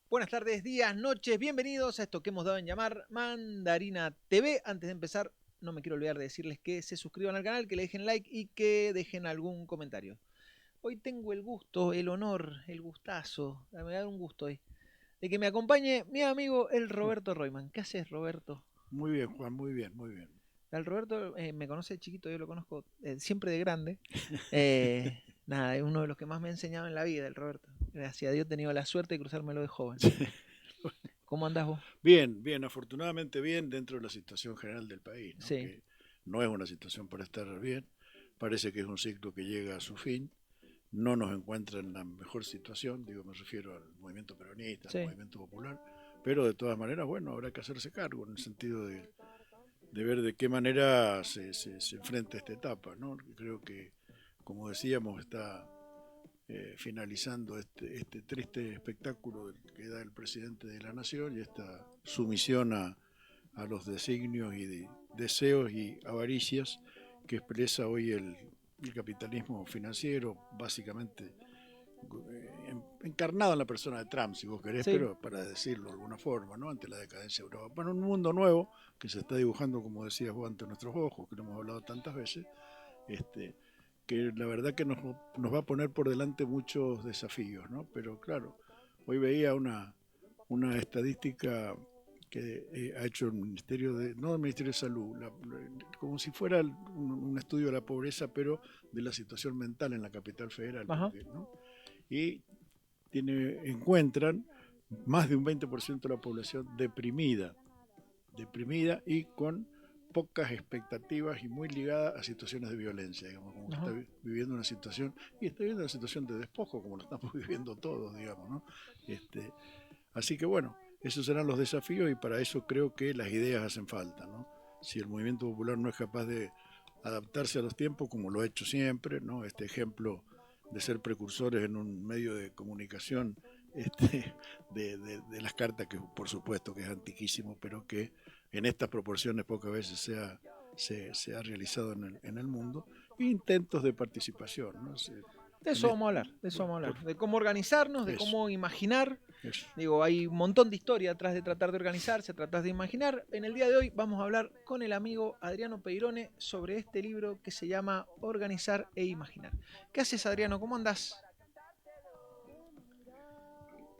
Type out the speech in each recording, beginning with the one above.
Buenas tardes, días, noches, bienvenidos a esto que hemos dado en llamar Mandarina TV. Antes de empezar, no me quiero olvidar de decirles que se suscriban al canal, que le dejen like y que dejen algún comentario. Hoy tengo el gusto, el honor, el gustazo, me da un gusto hoy, de que me acompañe mi amigo el Roberto Royman. ¿Qué haces, Roberto? Muy bien, Juan, muy bien, muy bien. El Roberto me conoce de chiquito, yo lo conozco siempre de grande. Nada, es uno de los que más me ha enseñado en la vida, el Roberto. Gracias a Dios he tenido la suerte de cruzármelo de joven. ¿Cómo andás vos? Bien, bien, afortunadamente bien dentro de la situación general del país, ¿no? Sí. Que no es una situación para estar bien, parece que es un ciclo que llega a su fin, no nos encuentra en la mejor situación, digo, me refiero al movimiento peronista, Sí. al movimiento popular, pero de todas maneras, bueno, habrá que hacerse cargo en el sentido de ver de qué manera se enfrenta esta etapa, ¿no? Creo que, como decíamos, está finalizando este triste espectáculo que da el presidente de la nación y esta sumisión a los designios y deseos y avaricias que expresa hoy el capitalismo financiero, básicamente encarnado en la persona de Trump, si vos querés, Sí. pero para decirlo de alguna forma, ¿no? Ante la decadencia de Europa. Bueno, un mundo nuevo que se está dibujando, como decías vos, ante nuestros ojos, que lo hemos hablado tantas veces, que la verdad que nos va a poner por delante muchos desafíos, ¿no? Pero claro, hoy veía una estadística que ha hecho el Ministerio no el Ministerio de Salud, como si fuera un estudio de la pobreza, pero de la situación mental en la capital federal, porque, ¿no? Y encuentran más de un 20% de la población deprimida y con pocas expectativas y muy ligada a situaciones de violencia, digamos, como que está viviendo una situación, y está viviendo una situación de despojo, como lo estamos viviendo todos, digamos, ¿no? Así que bueno, esos serán los desafíos y para eso creo que las ideas hacen falta, ¿no? Si el movimiento popular no es capaz de adaptarse a los tiempos, como lo ha hecho siempre, ¿no? Este ejemplo de ser precursores en un medio de comunicación de las cartas, que por supuesto que es antiquísimo, pero que en estas proporciones pocas veces se ha realizado en el mundo, intentos de participación, ¿no? De eso vamos a hablar, de cómo organizarnos, de cómo imaginar. Digo, hay un montón de historia atrás de tratar de organizarse, tratar de imaginar. En el día de hoy vamos a hablar con el amigo Adriano Peirone sobre este libro que se llama Organizar e Imaginar. ¿Qué haces, Adriano? ¿Cómo andás?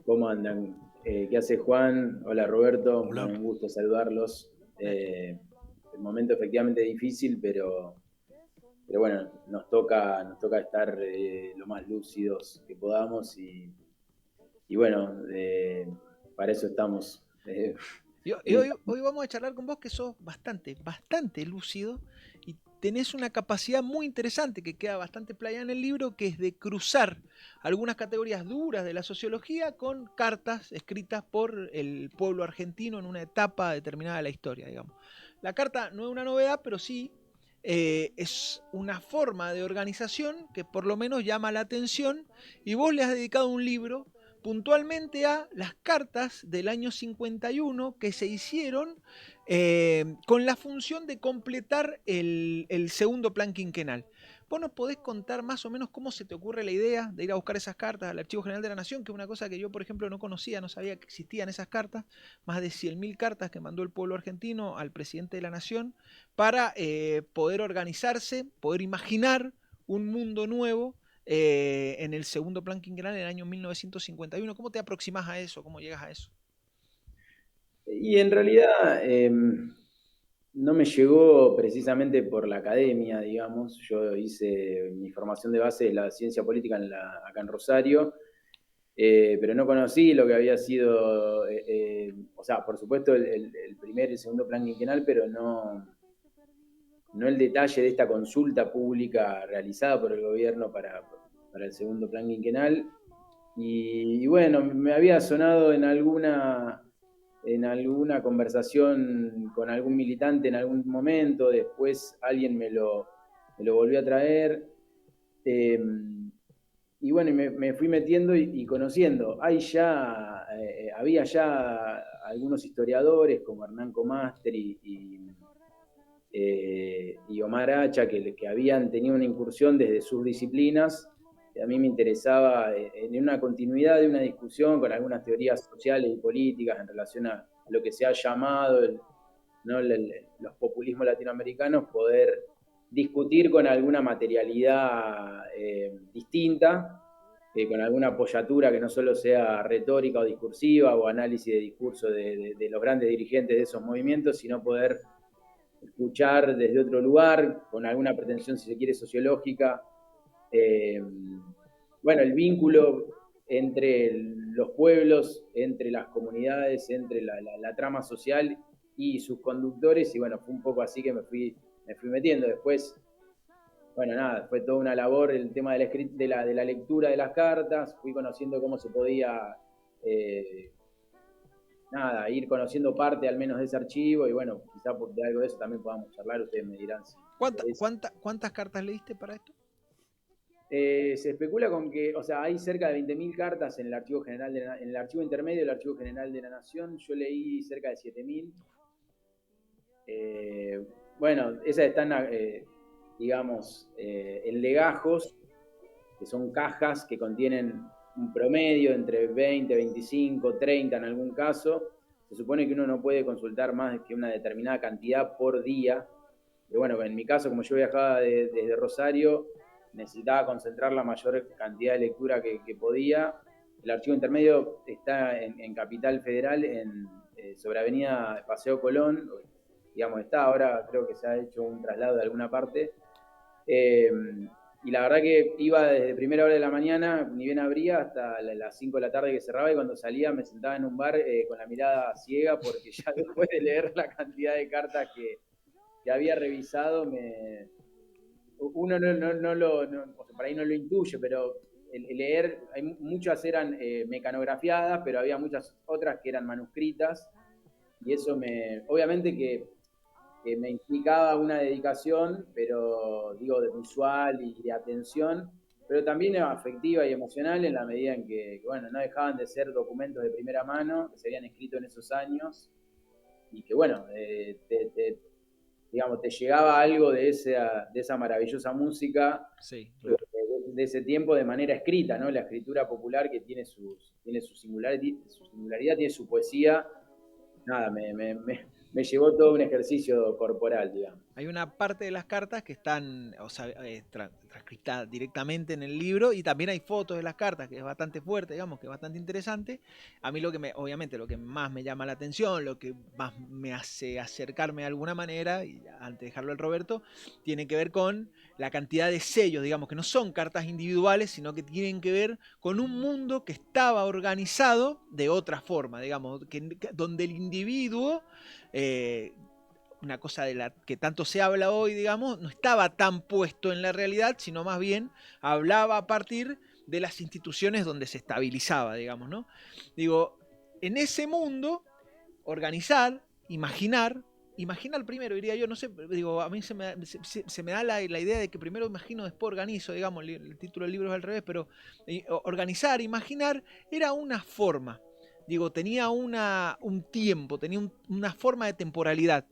¿Cómo andan? ¿Qué hace Juan? Hola Roberto, Hola. Bueno, un gusto saludarlos. El momento efectivamente es difícil, pero bueno, nos toca estar lo más lúcidos que podamos y bueno, para eso estamos. Hoy vamos a charlar con vos que sos bastante lúcido y tenés una capacidad muy interesante que queda bastante playada en el libro, que es de cruzar algunas categorías duras de la sociología con cartas escritas por el pueblo argentino en una etapa determinada de la historia, digamos. La carta no es una novedad, pero sí es una forma de organización que por lo menos llama la atención, y vos le has dedicado un libro puntualmente a las cartas del año 51 que se hicieron con la función de completar el segundo plan quinquenal. ¿Vos nos podés contar más o menos cómo se te ocurre la idea de ir a buscar esas cartas al Archivo General de la Nación, que es una cosa que yo, por ejemplo, no conocía, no sabía que existían esas cartas, más de 100.000 cartas que mandó el pueblo argentino al presidente de la Nación para poder organizarse, poder imaginar un mundo nuevo en el segundo plan quinquenal en el año 1951. ¿Cómo te aproximas a eso? ¿Cómo llegas a eso? Y en realidad no me llegó precisamente por la academia, digamos. Yo hice mi formación de base de la ciencia política acá en Rosario, pero no conocí lo que había sido, o sea, por supuesto el primer y el segundo plan quinquenal, pero no el detalle de esta consulta pública realizada por el gobierno para el segundo plan quinquenal. Y bueno, me había sonado en alguna en alguna conversación con algún militante en algún momento, después alguien me lo volvió a traer. Y bueno, me fui metiendo y conociendo. Había ya algunos historiadores como Hernán Comaster y Omar Hacha que habían tenido una incursión desde sus disciplinas. A mí me interesaba en una continuidad de una discusión con algunas teorías sociales y políticas en relación a lo que se ha llamado los populismos latinoamericanos, poder discutir con alguna materialidad distinta, con alguna apoyatura que no solo sea retórica o discursiva o análisis de discurso de los grandes dirigentes de esos movimientos, sino poder escuchar desde otro lugar, con alguna pretensión, si se quiere, sociológica. Bueno, el vínculo entre los pueblos, entre las comunidades, entre la trama social y sus conductores, y bueno, fue un poco así que me fui metiendo. Después, bueno, nada, fue toda una labor el tema de la lectura de las cartas, fui conociendo cómo se podía ir conociendo parte al menos de ese archivo, y bueno, quizá de algo de eso también podamos charlar, ustedes me dirán si ¿Cuántas cartas leíste para esto? Se especula con que, o sea, hay cerca de 20.000 cartas en el archivo general en el archivo intermedio del Archivo General de la Nación. Yo leí cerca de 7.000. Bueno, esas están, digamos, en legajos, que son cajas que contienen un promedio entre 20, 25, 30 en algún caso. Se supone que uno no puede consultar más que una determinada cantidad por día. Pero bueno, en mi caso, como yo viajaba desde Rosario, necesitaba concentrar la mayor cantidad de lectura que podía. El archivo intermedio está en Capital Federal, sobre Avenida Paseo Colón. Digamos, ahora creo que se ha hecho un traslado de alguna parte. Y la verdad que iba desde primera hora de la mañana, ni bien abría, hasta las 5 de la tarde que cerraba, y cuando salía me sentaba en un bar con la mirada ciega, porque ya después de leer la cantidad de cartas que había revisado, uno por ahí no lo intuye, pero el leer, muchas eran mecanografiadas, pero había muchas otras que eran manuscritas, y eso obviamente que me implicaba una dedicación, pero digo, de visual y de atención, pero también afectiva y emocional, en la medida en que bueno, no dejaban de ser documentos de primera mano que se habían escrito en esos años, y que bueno, digamos, te llegaba algo de esa maravillosa música, sí, claro, de ese tiempo de manera escrita, ¿no? La escritura popular, que tiene su singularidad, tiene su poesía. Nada, me llevó todo un ejercicio corporal, digamos. Hay una parte de las cartas que están, o sea, transcritas directamente en el libro, y también hay fotos de las cartas, que es bastante fuerte, digamos, que es bastante interesante. A mí obviamente lo que más me llama la atención, lo que más me hace acercarme de alguna manera, y antes de dejarlo al Roberto, tiene que ver con la cantidad de sellos, digamos, que no son cartas individuales, sino que tienen que ver con un mundo que estaba organizado de otra forma, digamos, donde el individuo... una cosa de la que tanto se habla hoy, digamos, no estaba tan puesto en la realidad, sino más bien hablaba a partir de las instituciones donde se estabilizaba, digamos, ¿no? Digo, en ese mundo, organizar, imaginar primero, diría yo, no sé, digo, a mí se me da la idea de que primero imagino, después organizo, digamos, el título del libro es al revés, pero organizar, imaginar, era una forma, digo, tenía un tiempo, tenía una forma de temporalidad.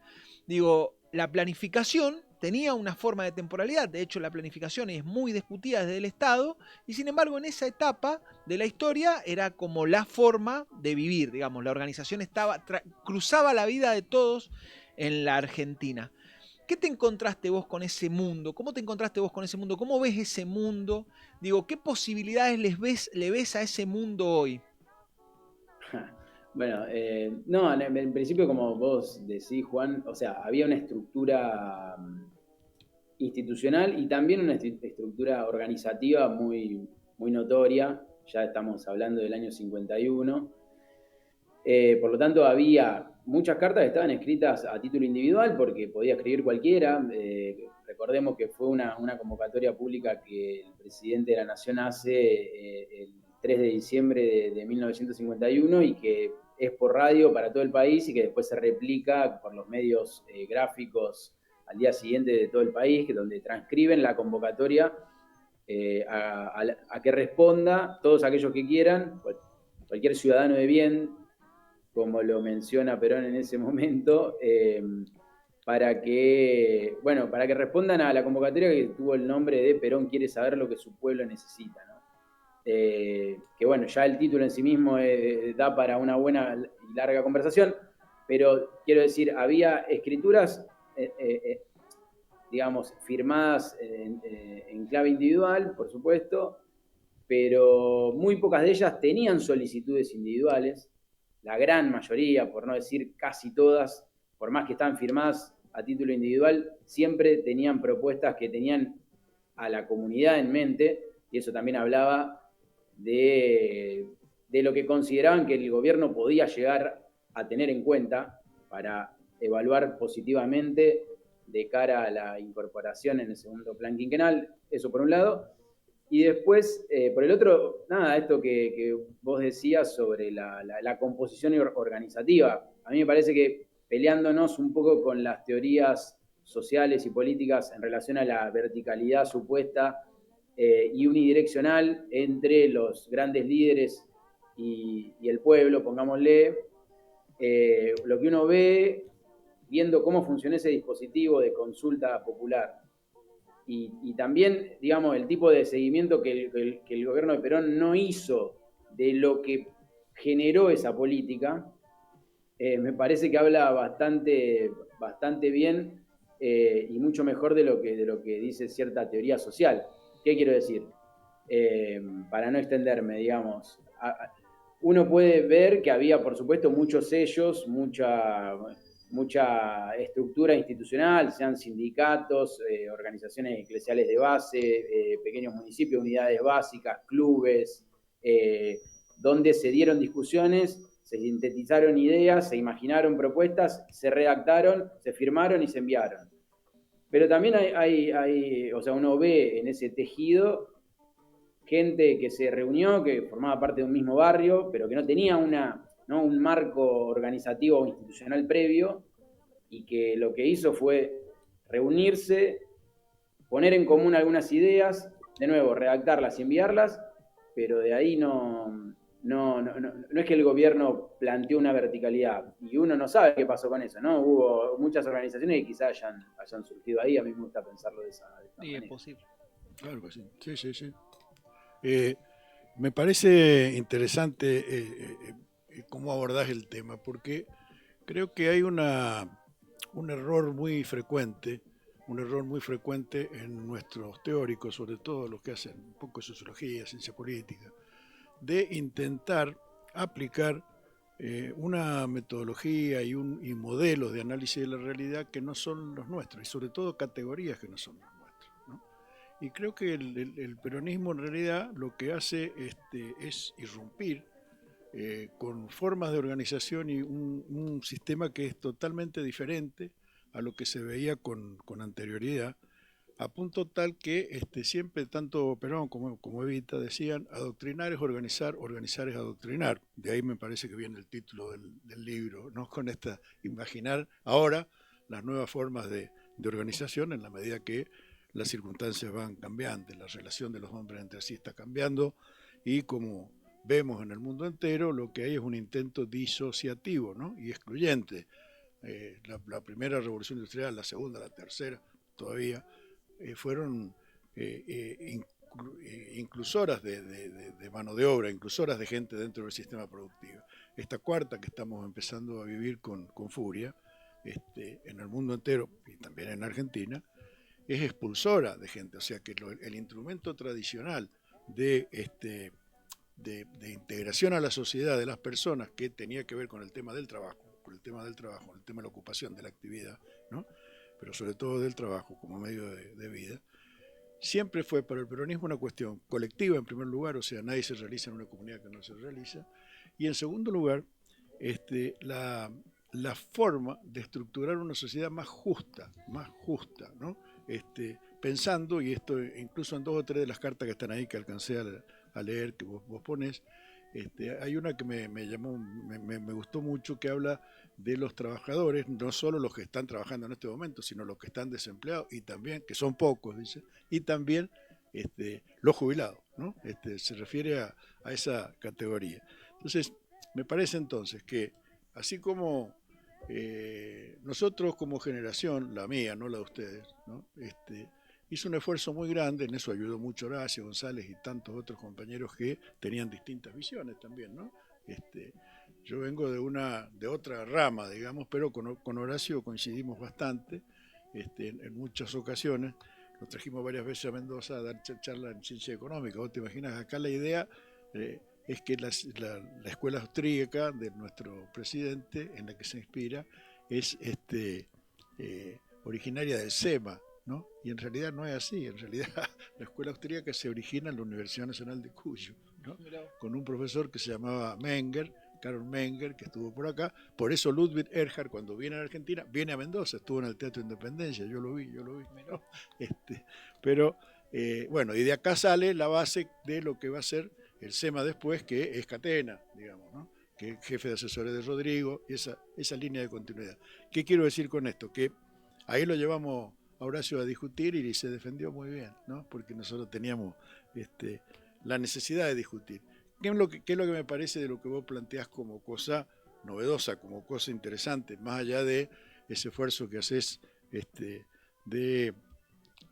Digo, la planificación tenía una forma de temporalidad, de hecho la planificación es muy discutida desde el Estado, y sin embargo en esa etapa de la historia era como la forma de vivir, digamos, la organización cruzaba la vida de todos en la Argentina. ¿Qué te encontraste vos con ese mundo? ¿Cómo te encontraste vos con ese mundo? ¿Cómo ves ese mundo? Digo, ¿qué posibilidades le ves a ese mundo hoy? Bueno, no, en principio, como vos decís, Juan, o sea, había una estructura institucional y también una estructura organizativa muy, muy notoria. Ya estamos hablando del año 51. Por lo tanto, había muchas cartas que estaban escritas a título individual, porque podía escribir cualquiera. Recordemos que fue una convocatoria pública que el presidente de la Nación hace el 3 de diciembre de 1951, y que es por radio para todo el país y que después se replica por los medios gráficos al día siguiente de todo el país, donde transcriben la convocatoria a que responda todos aquellos que quieran, cualquier ciudadano de bien, como lo menciona Perón en ese momento, para que respondan a la convocatoria que tuvo el nombre de Perón quiere saber lo que su pueblo necesita, ¿no? Que bueno, ya el título en sí mismo da para una buena y larga conversación, pero quiero decir, había escrituras, digamos, firmadas en clave individual, por supuesto, pero muy pocas de ellas tenían solicitudes individuales. La gran mayoría, por no decir casi todas, por más que estaban firmadas a título individual, siempre tenían propuestas que tenían a la comunidad en mente, y eso también hablaba de lo que consideraban que el gobierno podía llegar a tener en cuenta para evaluar positivamente de cara a la incorporación en el segundo plan quinquenal, eso por un lado. Y después, por el otro, nada, esto que vos decías sobre la composición organizativa. A mí me parece que peleándonos un poco con las teorías sociales y políticas en relación a la verticalidad supuesta y unidireccional entre los grandes líderes y el pueblo, pongámosle, lo que uno ve, viendo cómo funciona ese dispositivo de consulta popular, y también, digamos, el tipo de seguimiento que el gobierno de Perón no hizo de lo que generó esa política, me parece que habla bastante bien y mucho mejor de lo que dice cierta teoría social. ¿Qué quiero decir? Para no extenderme, digamos, uno puede ver que había, por supuesto, muchos sellos, mucha estructura institucional, sean sindicatos, organizaciones eclesiales de base, pequeños municipios, unidades básicas, clubes, donde se dieron discusiones, se sintetizaron ideas, se imaginaron propuestas, se redactaron, se firmaron y se enviaron. Pero también o sea, uno ve en ese tejido gente que se reunió, que formaba parte de un mismo barrio, pero que no tenía un marco organizativo o institucional previo, y que lo que hizo fue reunirse, poner en común algunas ideas, de nuevo, redactarlas y enviarlas, pero de ahí no es que el gobierno planteó una verticalidad, y uno no sabe qué pasó con eso, ¿no? Hubo muchas organizaciones que quizás hayan surgido ahí, a mí me gusta pensarlo de esta manera. Es posible. Claro que sí, sí. Me parece interesante cómo abordás el tema, porque creo que hay un error muy frecuente, en nuestros teóricos, sobre todo los que hacen un poco de sociología, ciencia política, de intentar aplicar una metodología y modelos de análisis de la realidad que no son los nuestros, y sobre todo categorías que no son los nuestros, ¿no? Y creo que el peronismo en realidad lo que hace es irrumpir con formas de organización y un sistema que es totalmente diferente a lo que se veía con anterioridad, a punto tal que siempre tanto Perón como Evita decían: adoctrinar es organizar, organizar es adoctrinar. De ahí me parece que viene el título del libro, ¿no? Con imaginar ahora las nuevas formas de organización en la medida que las circunstancias van cambiando, la relación de los hombres entre sí está cambiando, y como vemos en el mundo entero, lo que hay es un intento disociativo, ¿no? Y excluyente. La primera revolución industrial, la segunda, la tercera, todavía fueron inclusoras de mano de obra, inclusoras de gente dentro del sistema productivo. Esta cuarta que estamos empezando a vivir con furia en el mundo entero y también en Argentina, es expulsora de gente. O sea que el instrumento tradicional de integración a la sociedad de las personas, que tenía que ver con el tema del trabajo, con el tema de la ocupación, de la actividad, ¿no? Pero sobre todo del trabajo como medio de vida, siempre fue para el peronismo una cuestión colectiva en primer lugar, o sea, nadie se realiza en una comunidad que no se realiza, y en segundo lugar, la forma de estructurar una sociedad más justa, ¿no? Pensando, y esto incluso en 2 o 3 de las cartas que están ahí que alcancé a leer, que vos ponés, hay una que me gustó mucho, que habla de los trabajadores, no solo los que están trabajando en este momento, sino los que están desempleados, y también, que son pocos, dice, y también los jubilados, ¿no? Se refiere a esa categoría. Entonces, me parece entonces que, así como nosotros como generación, la mía, no la de ustedes, ¿no? Hizo un esfuerzo muy grande, en eso ayudó mucho Horacio González y tantos otros compañeros que tenían distintas visiones también, ¿no? Yo vengo de otra rama, digamos, pero con Horacio coincidimos bastante, en muchas ocasiones. Lo trajimos varias veces a Mendoza a dar charla en ciencia económica. Vos te imaginas, acá la idea es que la escuela austríaca de nuestro presidente, en la que se inspira, es originaria del SEMA, ¿no? Y en realidad no es así. En realidad la escuela austríaca se origina en la Universidad Nacional de Cuyo, ¿no? Con un profesor que se llamaba Menger, Karol Menger, que estuvo por acá. Por eso Ludwig Erhard, cuando viene a Argentina, viene a Mendoza, estuvo en el Teatro Independencia, yo lo vi, ¿no? Pero bueno, y de acá sale la base de lo que va a ser el SEMA después, que es Catena, digamos, ¿no? Que es jefe de asesores de Rodrigo, esa línea de continuidad. ¿Qué quiero decir con esto? Que ahí lo llevamos a Horacio a discutir y se defendió muy bien, ¿no? Porque nosotros teníamos la necesidad de discutir. ¿Qué es lo que me parece de lo que vos planteás como cosa novedosa, como cosa interesante, más allá de ese esfuerzo que haces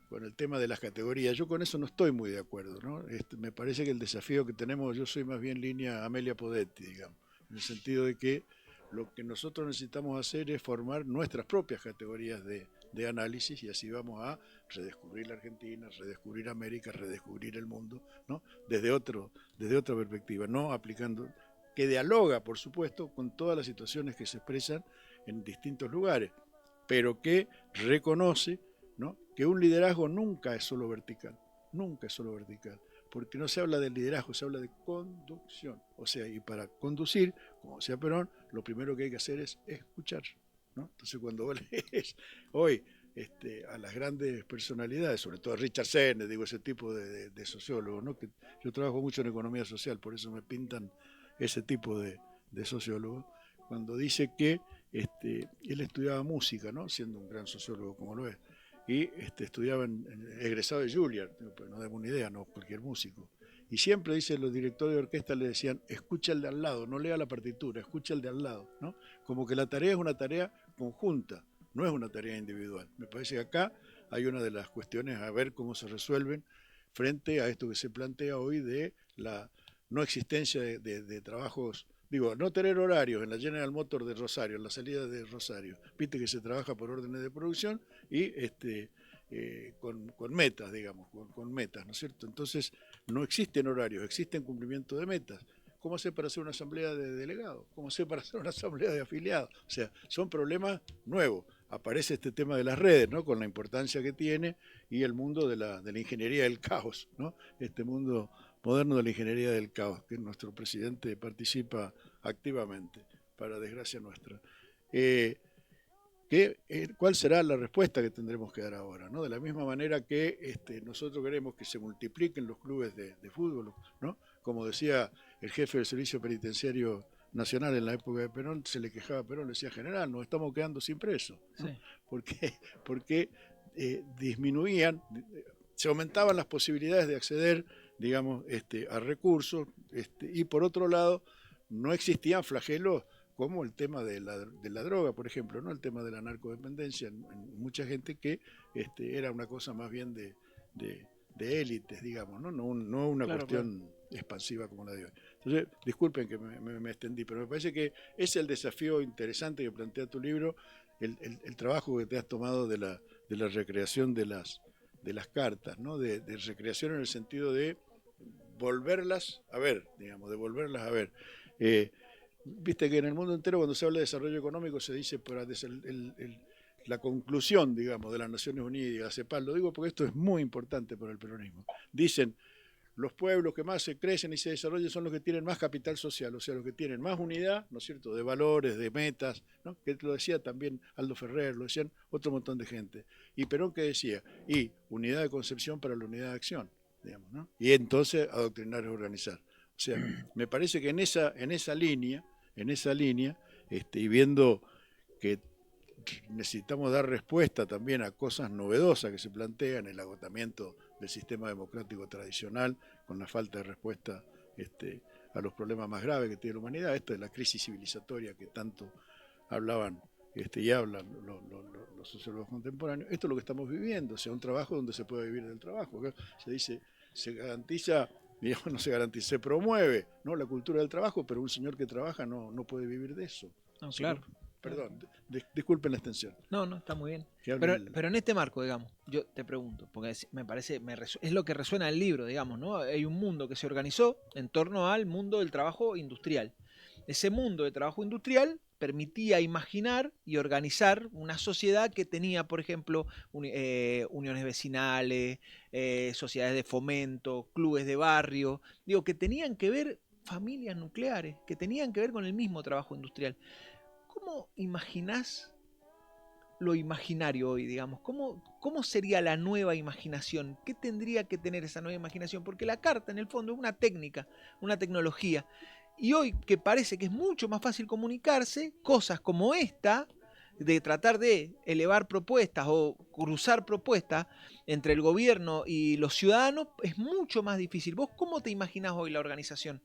con el tema de las categorías? Yo con eso no estoy muy de acuerdo, ¿no? Me parece que el desafío que tenemos, yo soy más bien línea Amelia Podetti, digamos, en el sentido de que lo que nosotros necesitamos hacer es formar nuestras propias categorías de análisis, y así vamos a redescubrir la Argentina, redescubrir América, redescubrir el mundo, ¿no? Desde otra perspectiva, no aplicando, que dialoga, por supuesto, con todas las situaciones que se expresan en distintos lugares, pero que reconoce, ¿no?, que un liderazgo nunca es solo vertical, porque no se habla de liderazgo, se habla de conducción. O sea, y para conducir, como decía Perón, lo primero que hay que hacer es escuchar, ¿no? Entonces, cuando vos lees hoy a las grandes personalidades, sobre todo a Richard Sennett, digo, ese tipo de sociólogos, ¿no? Que yo trabajo mucho en economía social, por eso me pintan ese tipo de sociólogos, cuando dice que él estudiaba música, ¿no?, siendo un gran sociólogo como lo es, y estudiaba egresado de Juilliard, pero no demos una idea, no cualquier músico. Y siempre, dice, los directores de orquesta le decían, escucha el de al lado, no lea la partitura, escucha el de al lado, ¿no? Como que la tarea es una tarea conjunta, no es una tarea individual. Me parece que acá hay una de las cuestiones a ver cómo se resuelven frente a esto que se plantea hoy de la no existencia de trabajos, digo, no tener horarios en la General Motors de Rosario, en la salida de Rosario. Viste que se trabaja por órdenes de producción y con metas, digamos, con metas, ¿no es cierto? Entonces, no existen horarios, existen cumplimiento de metas. ¿Cómo hacer para hacer una asamblea de delegados? ¿Cómo hacer para hacer una asamblea de afiliados? O sea, son problemas nuevos. Aparece este tema de las redes, ¿no?, con la importancia que tiene, y el mundo de la ingeniería del caos, ¿no? Este mundo moderno de la ingeniería del caos, que nuestro presidente participa activamente, para desgracia nuestra. ¿Cuál será la respuesta que tendremos que dar ahora, ¿no? De la misma manera que nosotros queremos que se multipliquen los clubes de fútbol, ¿no? Como decía el jefe del Servicio Penitenciario Nacional en la época de Perón, se le quejaba a Perón, le decía, general, nos estamos quedando sin presos, ¿no? Sí. Porque disminuían, se aumentaban las posibilidades de acceder, digamos, a recursos, y por otro lado, no existían flagelos como el tema de la droga, por ejemplo, ¿no? El tema de la narcodependencia en mucha gente, que era una cosa más bien de élites, digamos, ¿no? No una cuestión expansiva como la de hoy. Entonces, disculpen que me extendí, pero me parece que es el desafío interesante que plantea tu libro, el trabajo que te has tomado de la recreación de las cartas, ¿no? De recreación en el sentido de volverlas a ver, digamos, de volverlas a ver. Viste que en el mundo entero, cuando se habla de desarrollo económico, se dice la conclusión, digamos, de las Naciones Unidas y de la CEPAL. Lo digo porque esto es muy importante para el peronismo. Dicen, los pueblos que más se crecen y se desarrollan son los que tienen más capital social, o sea, los que tienen más unidad, ¿no es cierto?, de valores, de metas, ¿no? Que lo decía también Aldo Ferrer, lo decían otro montón de gente. Y Perón, ¿qué decía? Y unidad de concepción para la unidad de acción, digamos, ¿no? Y entonces adoctrinar es organizar. O sea, me parece que en esa línea, y viendo que necesitamos dar respuesta también a cosas novedosas que se plantean, el agotamiento del sistema democrático tradicional, con la falta de respuesta a los problemas más graves que tiene la humanidad, esto de la crisis civilizatoria que tanto hablaban y hablan los sociólogos contemporáneos, esto es lo que estamos viviendo, o sea, un trabajo donde se puede vivir del trabajo. Se dice, se garantiza, digamos, no se garantiza, se promueve, ¿no?, la cultura del trabajo, pero un señor que trabaja no puede vivir de eso. No, claro. Perdón, disculpen la extensión. No, está muy bien. Pero en este marco, digamos, yo te pregunto, porque me parece, es lo que resuena el libro, digamos, ¿no? Hay un mundo que se organizó en torno al mundo del trabajo industrial. Ese mundo de trabajo industrial permitía imaginar y organizar una sociedad que tenía, por ejemplo, uniones vecinales, sociedades de fomento, clubes de barrio, digo, que tenían que ver, familias nucleares, que tenían que ver con el mismo trabajo industrial. ¿Cómo imaginás lo imaginario hoy, digamos? ¿Cómo sería la nueva imaginación? ¿Qué tendría que tener esa nueva imaginación? Porque la carta, en el fondo, es una técnica, una tecnología. Y hoy, que parece que es mucho más fácil comunicarse, cosas como esta, de tratar de elevar propuestas o cruzar propuestas entre el gobierno y los ciudadanos, es mucho más difícil. ¿Vos cómo te imaginás hoy la organización?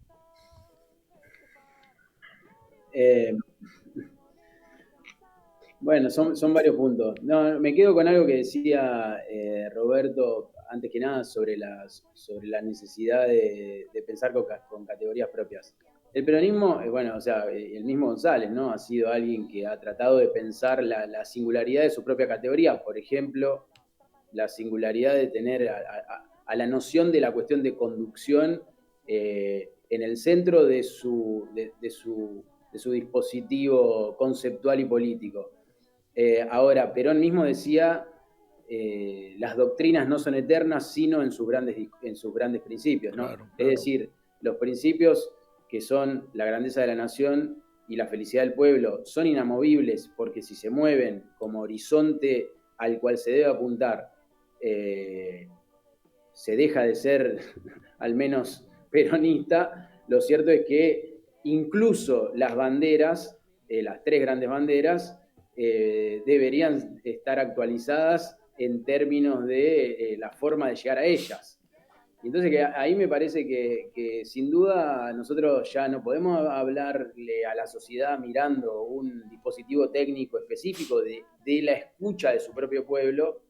Bueno, son varios puntos. No, me quedo con algo que decía Roberto, antes que nada, sobre la necesidad de pensar con categorías propias. El peronismo, bueno, o sea, el mismo González, ¿no? Ha sido alguien que ha tratado de pensar la singularidad de su propia categoría. Por ejemplo, la singularidad de tener a la noción de la cuestión de conducción en el centro de su dispositivo conceptual y político. Ahora, Perón mismo decía, las doctrinas no son eternas, sino en sus grandes principios, ¿no? Claro. Es decir, los principios que son la grandeza de la nación y la felicidad del pueblo son inamovibles, porque si se mueven como horizonte al cual se debe apuntar, se deja de ser al menos peronista. Lo cierto es que incluso las banderas, las tres grandes banderas, deberían estar actualizadas en términos de la forma de llegar a ellas. Y entonces ahí me parece que sin duda nosotros ya no podemos hablarle a la sociedad mirando un dispositivo técnico específico de la escucha de su propio pueblo,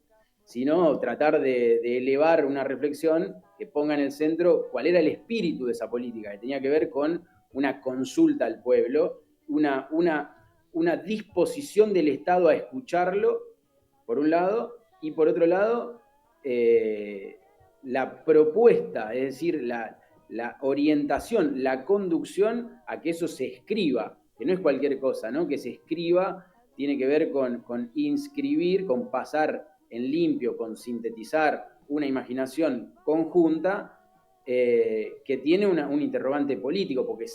sino tratar de elevar una reflexión que ponga en el centro cuál era el espíritu de esa política, que tenía que ver con una consulta al pueblo, una disposición del Estado a escucharlo, por un lado, y por otro lado, la propuesta, es decir, la orientación, la conducción a que eso se escriba, que no es cualquier cosa, ¿no? Que se escriba tiene que ver con inscribir, con pasar en limpio, con sintetizar una imaginación conjunta que tiene un interrogante político, porque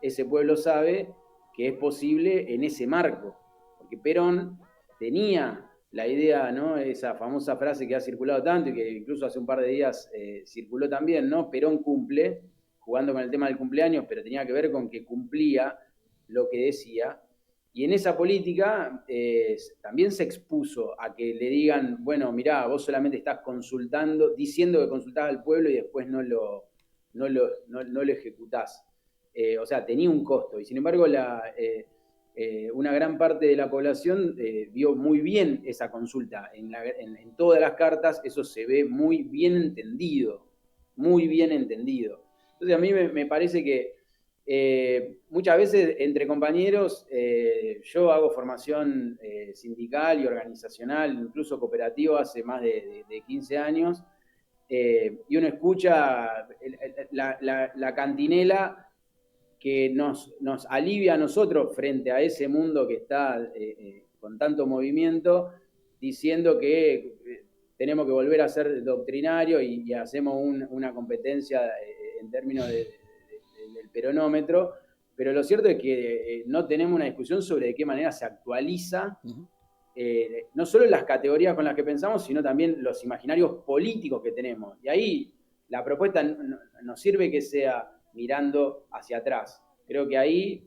ese pueblo sabe que es posible en ese marco, porque Perón tenía la idea, ¿no? Esa famosa frase que ha circulado tanto y que incluso hace un par de días circuló también, ¿no? Perón cumple, jugando con el tema del cumpleaños, pero tenía que ver con que cumplía lo que decía. Y en esa política también se expuso a que le digan, bueno, mirá, vos solamente estás consultando, diciendo que consultás al pueblo y después no lo ejecutás. O sea, tenía un costo. Y sin embargo, una gran parte de la población vio muy bien esa consulta. En todas las cartas eso se ve muy bien entendido. Muy bien entendido. Entonces a mí me parece que muchas veces entre compañeros, yo hago formación sindical y organizacional, incluso cooperativa, hace más de 15 años, y uno escucha la cantinela que nos alivia a nosotros frente a ese mundo que está con tanto movimiento, diciendo que tenemos que volver a ser doctrinario y hacemos una competencia en términos del peronómetro, pero lo cierto es que no tenemos una discusión sobre de qué manera se actualiza no solo las categorías con las que pensamos, sino también los imaginarios políticos que tenemos. Y ahí la propuesta nos sirve que sea mirando hacia atrás. Creo que ahí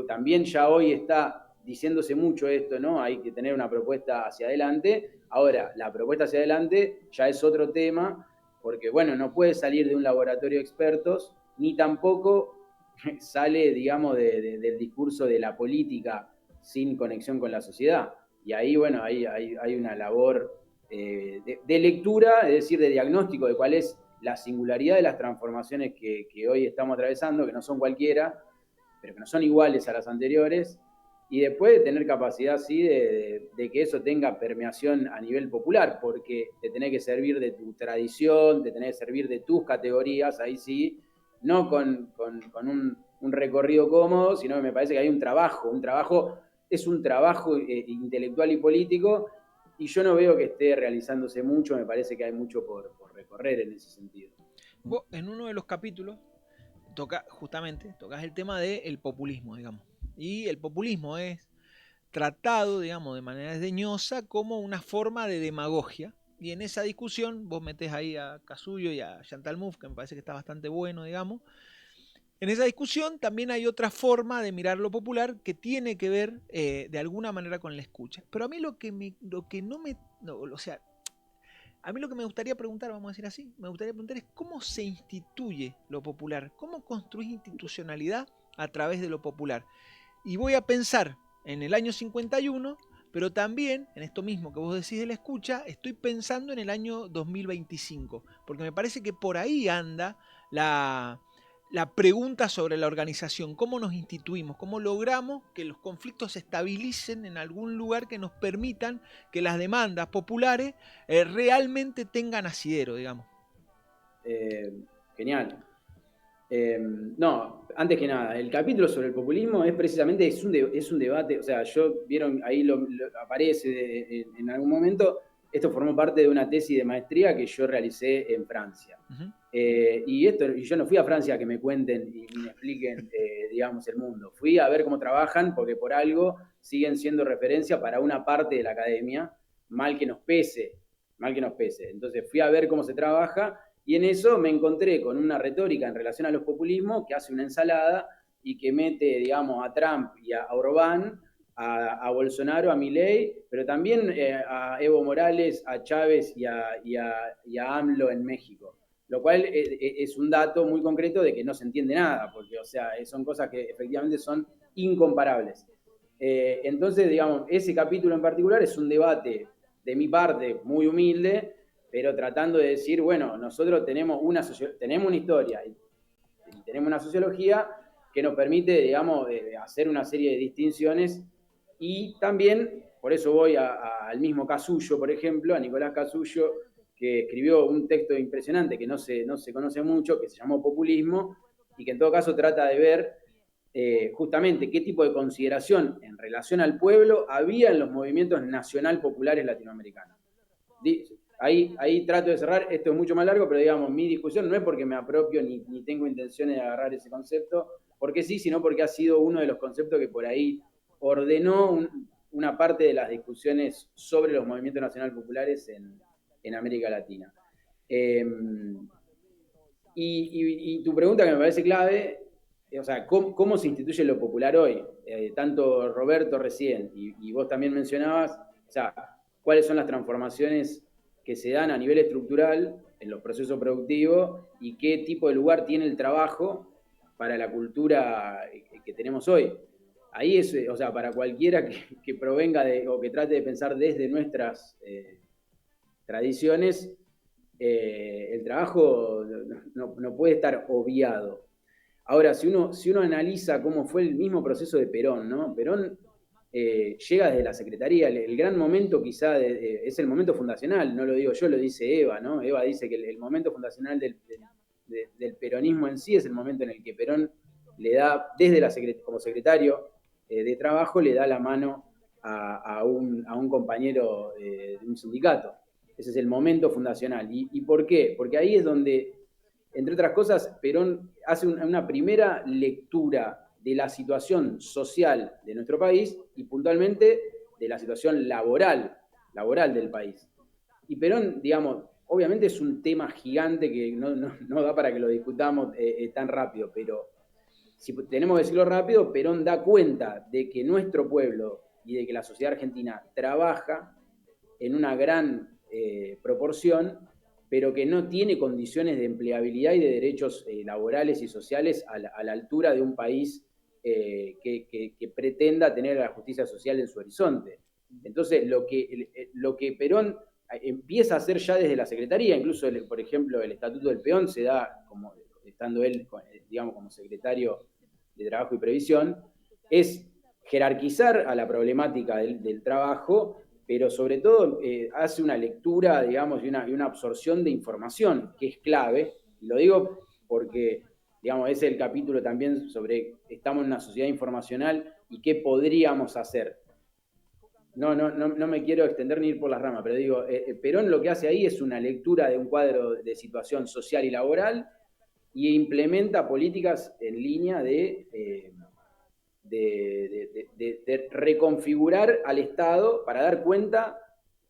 también ya hoy está diciéndose mucho esto, ¿no? Hay que tener una propuesta hacia adelante. Ahora, la propuesta hacia adelante ya es otro tema, porque, bueno, no puede salir de un laboratorio de expertos, ni tampoco sale, digamos, del discurso de la política sin conexión con la sociedad. Y ahí, bueno, hay una labor de lectura, es decir, de diagnóstico de cuál es la singularidad de las transformaciones que hoy estamos atravesando, que no son cualquiera, pero que no son iguales a las anteriores, y después de tener capacidad, sí, de que eso tenga permeación a nivel popular, porque te tenés que servir de tu tradición, te tenés que servir de tus categorías, ahí sí, no con un recorrido cómodo, sino que me parece que hay un trabajo es un trabajo intelectual y político, y yo no veo que esté realizándose mucho, me parece que hay mucho por recorrer en ese sentido. Vos, en uno de los capítulos, tocas el tema del populismo, digamos. Y el populismo es tratado, digamos, de manera desdeñosa como una forma de demagogia. Y en esa discusión vos metés ahí a Casuyo y a Chantal Mouffe, que me parece que está bastante bueno, digamos. En esa discusión también hay otra forma de mirar lo popular que tiene que ver de alguna manera con la escucha. Pero a mí a mí lo que me gustaría preguntar, vamos a decir así, me gustaría preguntar es cómo se instituye lo popular, cómo construís institucionalidad a través de lo popular. Y voy a pensar en el año 51, pero también en esto mismo que vos decís de la escucha, estoy pensando en el año 2025, porque me parece que por ahí anda la pregunta sobre la organización, cómo nos instituimos, cómo logramos que los conflictos se estabilicen en algún lugar que nos permitan que las demandas populares realmente tengan asidero, digamos. Genial. No, antes que nada, el capítulo sobre el populismo es precisamente, es un debate, o sea, vieron, ahí aparece en algún momento, esto formó parte de una tesis de maestría que yo realicé en Francia. Y yo no fui a Francia a que me cuenten y me expliquen, digamos, el mundo. Fui a ver cómo trabajan, porque por algo siguen siendo referencia para una parte de la academia, mal que nos pese. Entonces fui a ver cómo se trabaja, y en eso me encontré con una retórica en relación a los populismos que hace una ensalada y que mete, digamos, a Trump y a Orbán, a Bolsonaro, a Milei, pero también a Evo Morales, a Chávez y a AMLO en México. Lo cual es un dato muy concreto de que no se entiende nada, porque, o sea, son cosas que efectivamente son incomparables. Entonces, digamos, ese capítulo en particular es un debate de mi parte muy humilde, pero tratando de decir, bueno, nosotros tenemos una historia y tenemos una sociología que nos permite, digamos, hacer una serie de distinciones, y también, por eso voy al mismo Casuyo, por ejemplo, a Nicolás Casuyo, que escribió un texto impresionante que no se conoce mucho, que se llamó Populismo, y que en todo caso trata de ver justamente qué tipo de consideración en relación al pueblo había en los movimientos nacional populares latinoamericanos. Ahí trato de cerrar, esto es mucho más largo, pero digamos, mi discusión no es porque me apropio ni tengo intenciones de agarrar ese concepto, porque sí, sino porque ha sido uno de los conceptos que por ahí ordenó una parte de las discusiones sobre los movimientos nacional populares en América Latina. Y tu pregunta, que me parece clave, o sea, ¿cómo se instituye lo popular hoy? Tanto Roberto recién y vos también mencionabas, o sea, ¿cuáles son las transformaciones que se dan a nivel estructural en los procesos productivos y qué tipo de lugar tiene el trabajo para la cultura que tenemos hoy? Ahí es, o sea, para cualquiera que provenga o que trate de pensar desde nuestras tradiciones, el trabajo no puede estar obviado. Ahora, si uno analiza cómo fue el mismo proceso de Perón, ¿no? Perón llega desde la Secretaría, el gran momento quizá es el momento fundacional, no lo digo yo, lo dice Eva, ¿no? Eva dice que el momento fundacional del peronismo en sí es el momento en el que Perón le da, como secretario de Trabajo, le da la mano a un compañero de un sindicato. Ese es el momento fundacional. ¿Y por qué? Porque ahí es donde, entre otras cosas, Perón hace una primera lectura de la situación social de nuestro país y puntualmente de la situación laboral del país. Y Perón, digamos, obviamente es un tema gigante que no da para que lo discutamos tan rápido, pero si tenemos que decirlo rápido, Perón da cuenta de que nuestro pueblo y de que la sociedad argentina trabaja en una gran proporción, pero que no tiene condiciones de empleabilidad y de derechos laborales y sociales a la altura de un país que pretenda tener a la justicia social en su horizonte. Entonces, lo que Perón empieza a hacer ya desde la Secretaría, incluso, por ejemplo, el Estatuto del Peón se da, como estando él, digamos, como secretario de Trabajo y Previsión, es jerarquizar a la problemática del trabajo, pero sobre todo hace una lectura, digamos, y una absorción de información que es clave. Y lo digo porque, digamos, ese es el capítulo también sobre estamos en una sociedad informacional y qué podríamos hacer. No me quiero extender ni ir por las ramas, pero digo, Perón lo que hace ahí es una lectura de un cuadro de situación social y laboral y implementa políticas en línea de reconfigurar al Estado para dar cuenta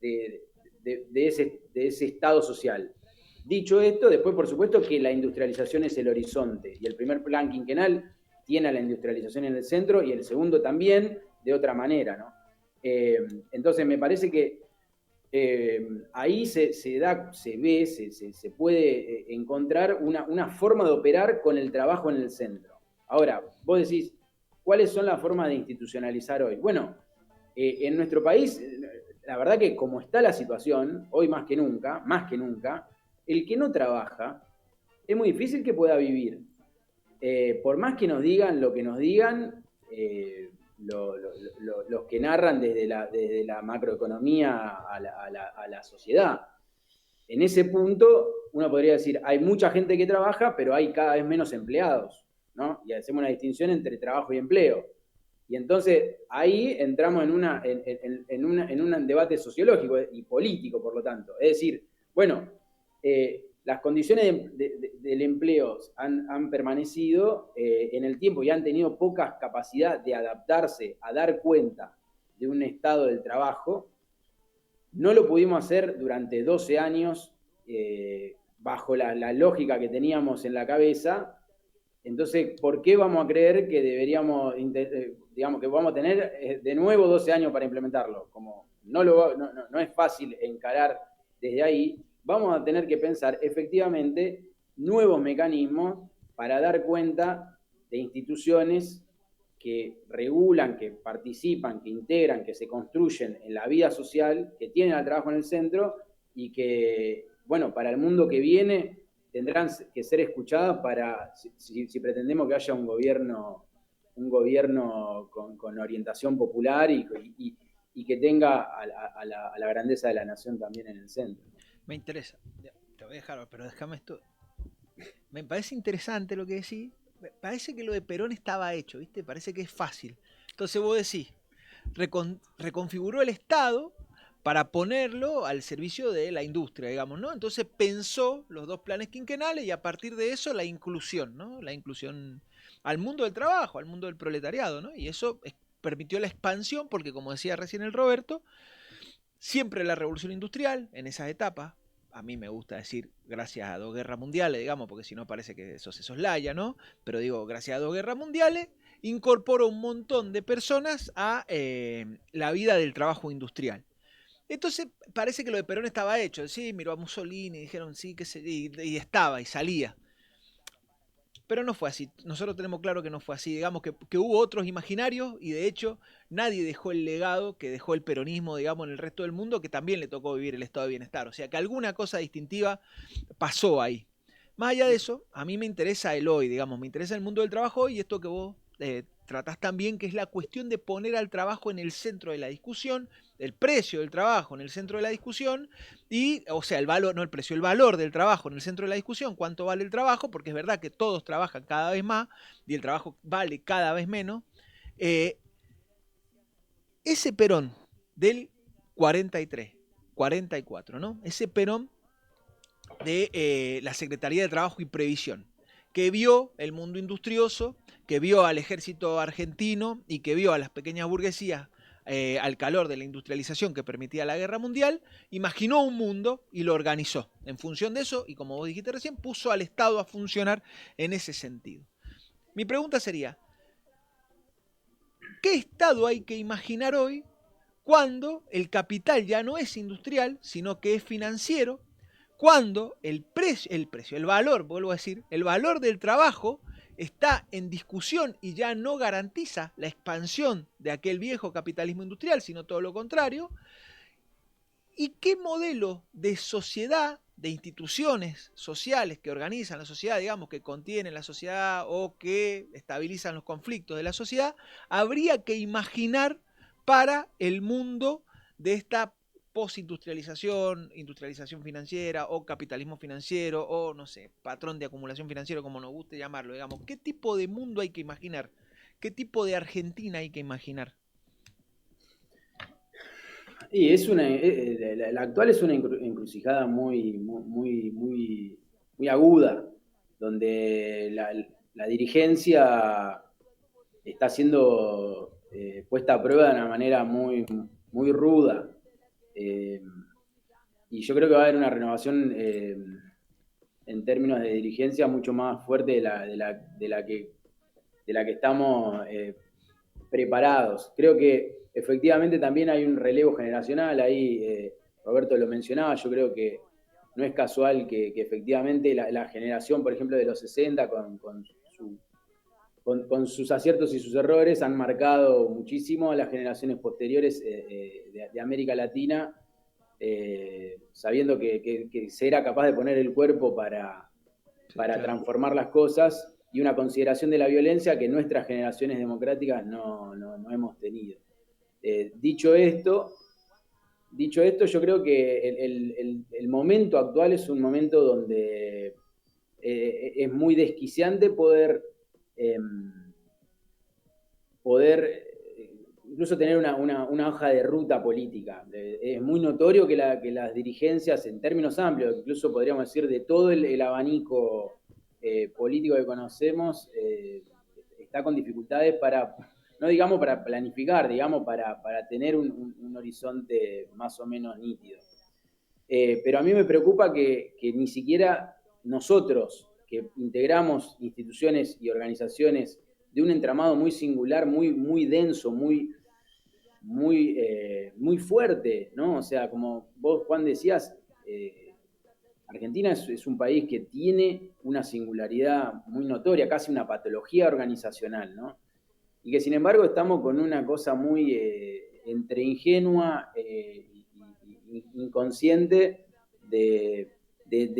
de ese Estado social. Dicho esto, después por supuesto que la industrialización es el horizonte y el primer plan quinquenal tiene a la industrialización en el centro y el segundo también de otra manera, ¿no? Entonces me parece que ahí se puede encontrar una forma de operar con el trabajo en el centro. Ahora, vos decís, ¿cuáles son las formas de institucionalizar hoy? Bueno, en nuestro país, la verdad que como está la situación, hoy más que nunca, el que no trabaja, es muy difícil que pueda vivir. Por más que nos digan lo que nos digan, los que narran desde la macroeconomía a la sociedad. En ese punto, uno podría decir, hay mucha gente que trabaja, pero hay cada vez menos empleados, ¿no? Y hacemos una distinción entre trabajo y empleo. Y entonces ahí entramos en un debate sociológico y político, por lo tanto. Es decir, bueno, las condiciones del empleo han permanecido en el tiempo y han tenido poca capacidad de adaptarse a dar cuenta de un estado del trabajo. No lo pudimos hacer durante 12 años bajo la lógica que teníamos en la cabeza. Entonces, ¿por qué vamos a creer que deberíamos, digamos, que vamos a tener de nuevo 12 años para implementarlo? Como no es fácil encarar desde ahí, vamos a tener que pensar efectivamente nuevos mecanismos para dar cuenta de instituciones que regulan, que participan, que integran, que se construyen en la vida social, que tienen al trabajo en el centro y que, bueno, para el mundo que viene tendrán que ser escuchadas para, si pretendemos que haya un gobierno con orientación popular y que tenga a la grandeza de la nación también en el centro. Me interesa, te voy a dejar, pero déjame esto. Me parece interesante lo que decís. Parece que lo de Perón estaba hecho, ¿viste? Parece que es fácil. Entonces vos decís, reconfiguró el Estado para ponerlo al servicio de la industria, digamos, ¿no? Entonces pensó los dos planes quinquenales y a partir de eso la inclusión, ¿no? La inclusión al mundo del trabajo, al mundo del proletariado, ¿no? Y eso permitió la expansión porque, como decía recién el Roberto, siempre la revolución industrial, en esas etapas, a mí me gusta decir gracias a 2 guerras mundiales, digamos, porque si no parece que eso se soslaya, ¿no? Pero digo, gracias a 2 guerras mundiales, incorporó un montón de personas a la vida del trabajo industrial. Entonces parece que lo de Perón estaba hecho, sí, miró a Mussolini, dijeron sí, y estaba, y salía. Pero no fue así, nosotros tenemos claro que no fue así, digamos que hubo otros imaginarios y de hecho nadie dejó el legado que dejó el peronismo, digamos, en el resto del mundo, que también le tocó vivir el estado de bienestar, o sea que alguna cosa distintiva pasó ahí. Más allá de eso, a mí me interesa el hoy, digamos, me interesa el mundo del trabajo hoy y esto que vos tratás también, que es la cuestión de poner al trabajo en el centro de la discusión, el precio del trabajo en el centro de la discusión y, o sea, el valor, no el precio, el valor del trabajo en el centro de la discusión, cuánto vale el trabajo, porque es verdad que todos trabajan cada vez más y el trabajo vale cada vez menos. Ese Perón del 43, 44, ¿no? Ese Perón de la Secretaría de Trabajo y Previsión, que vio el mundo industrioso, que vio al ejército argentino y que vio a las pequeñas burguesías al calor de la industrialización que permitía la guerra mundial, imaginó un mundo y lo organizó. En función de eso, y como vos dijiste recién, puso al Estado a funcionar en ese sentido. Mi pregunta sería, ¿qué Estado hay que imaginar hoy cuando el capital ya no es industrial, sino que es financiero? Cuando el valor, vuelvo a decir, el valor del trabajo está en discusión y ya no garantiza la expansión de aquel viejo capitalismo industrial, sino todo lo contrario. ¿Y qué modelo de sociedad, de instituciones sociales que organizan la sociedad, digamos, que contienen la sociedad o que estabilizan los conflictos de la sociedad, habría que imaginar para el mundo de esta postindustrialización, industrialización financiera o capitalismo financiero o, no sé, patrón de acumulación financiero, como nos guste llamarlo, digamos? ¿Qué tipo de mundo hay que imaginar? ¿Qué tipo de Argentina hay que imaginar? Y la actual es una encrucijada muy aguda, donde la dirigencia está siendo puesta a prueba de una manera muy ruda. Y yo creo que va a haber una renovación en términos de dirigencia mucho más fuerte de la que estamos preparados. Creo que efectivamente también hay un relevo generacional, ahí Roberto lo mencionaba, yo creo que no es casual que efectivamente la generación, por ejemplo, de los 60, con sus aciertos y sus errores, han marcado muchísimo a las generaciones posteriores de América Latina, sabiendo que se era capaz de poner el cuerpo para transformar las cosas, y una consideración de la violencia que nuestras generaciones democráticas no hemos tenido. Dicho esto, yo creo que el momento actual es un momento donde es muy desquiciante poder incluso tener una hoja de ruta política. Es muy notorio que las dirigencias, en términos amplios, incluso podríamos decir de todo el abanico político que conocemos, está con dificultades no digamos para planificar, digamos para tener un horizonte más o menos nítido. Pero a mí me preocupa que ni siquiera nosotros, que integramos instituciones y organizaciones de un entramado muy singular, muy denso, muy fuerte, ¿no? O sea, como vos, Juan, decías, Argentina es un país que tiene una singularidad muy notoria, casi una patología organizacional, ¿no? Y que sin embargo estamos con una cosa muy entre ingenua e inconsciente de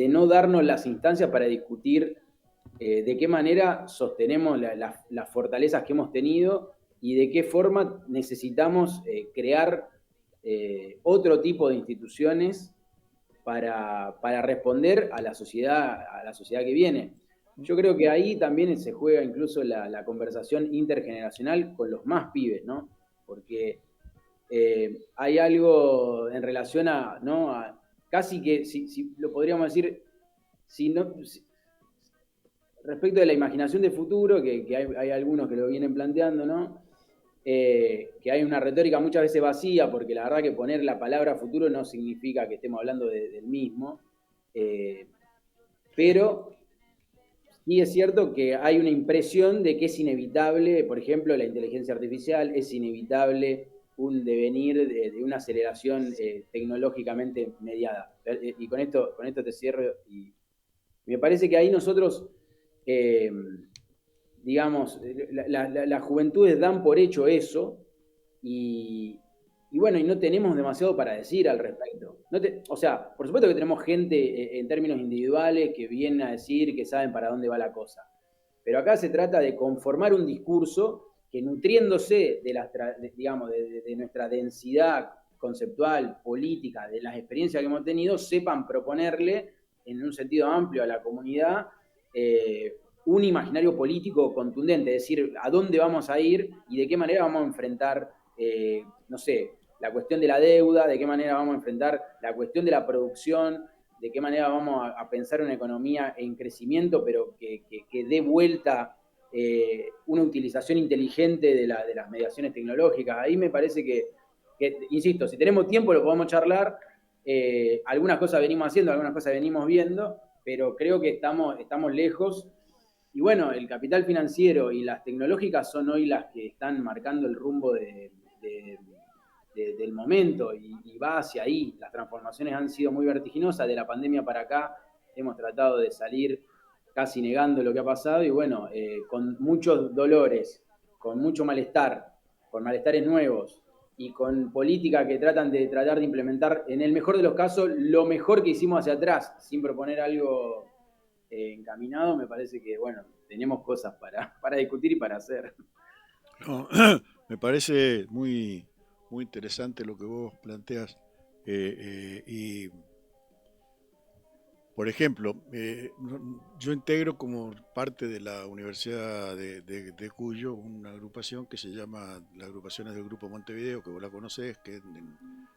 no darnos las instancias para discutir de qué manera sostenemos las fortalezas que hemos tenido y de qué forma necesitamos crear otro tipo de instituciones para responder a la sociedad que viene. Yo creo que ahí también se juega incluso la conversación intergeneracional con los más pibes, ¿no? Porque hay algo en relación a casi que, si lo podríamos decir, respecto de la imaginación de futuro, que hay algunos que lo vienen planteando, ¿no? Que hay una retórica muchas veces vacía, porque la verdad que poner la palabra futuro no significa que estemos hablando del mismo, pero sí es cierto que hay una impresión de que es inevitable, por ejemplo, la inteligencia artificial, es inevitable un devenir de una aceleración tecnológicamente mediada. Y con esto te cierro, y me parece que ahí nosotros, digamos, las juventudes dan por hecho eso, y bueno, y no tenemos demasiado para decir al respecto. O sea, por supuesto que tenemos gente en términos individuales que vienen a decir que saben para dónde va la cosa. Pero acá se trata de conformar un discurso que, nutriéndose de nuestra densidad conceptual, política, de las experiencias que hemos tenido, sepan proponerle en un sentido amplio a la comunidad un imaginario político contundente, es decir, a dónde vamos a ir y de qué manera vamos a enfrentar, no sé, la cuestión de la deuda, de qué manera vamos a enfrentar la cuestión de la producción, de qué manera vamos a pensar una economía en crecimiento, pero que dé vuelta una utilización inteligente de las mediaciones tecnológicas. Ahí me parece que, insisto, si tenemos tiempo lo podemos charlar. Algunas cosas venimos haciendo, algunas cosas venimos viendo, pero creo que estamos lejos. Y bueno, el capital financiero y las tecnológicas son hoy las que están marcando el rumbo del momento y va hacia ahí. Las transformaciones han sido muy vertiginosas. De la pandemia para acá hemos tratado de salir casi negando lo que ha pasado y bueno, con muchos dolores, con mucho malestar, con malestares nuevos y con política que tratar de implementar, en el mejor de los casos, lo mejor que hicimos hacia atrás, sin proponer algo encaminado. Me parece que, bueno, tenemos cosas para discutir y para hacer. No, me parece muy, muy interesante lo que vos planteas. Y, por ejemplo, yo integro como parte de la Universidad de Cuyo una agrupación que se llama las agrupaciones del Grupo Montevideo, que vos la conocés, que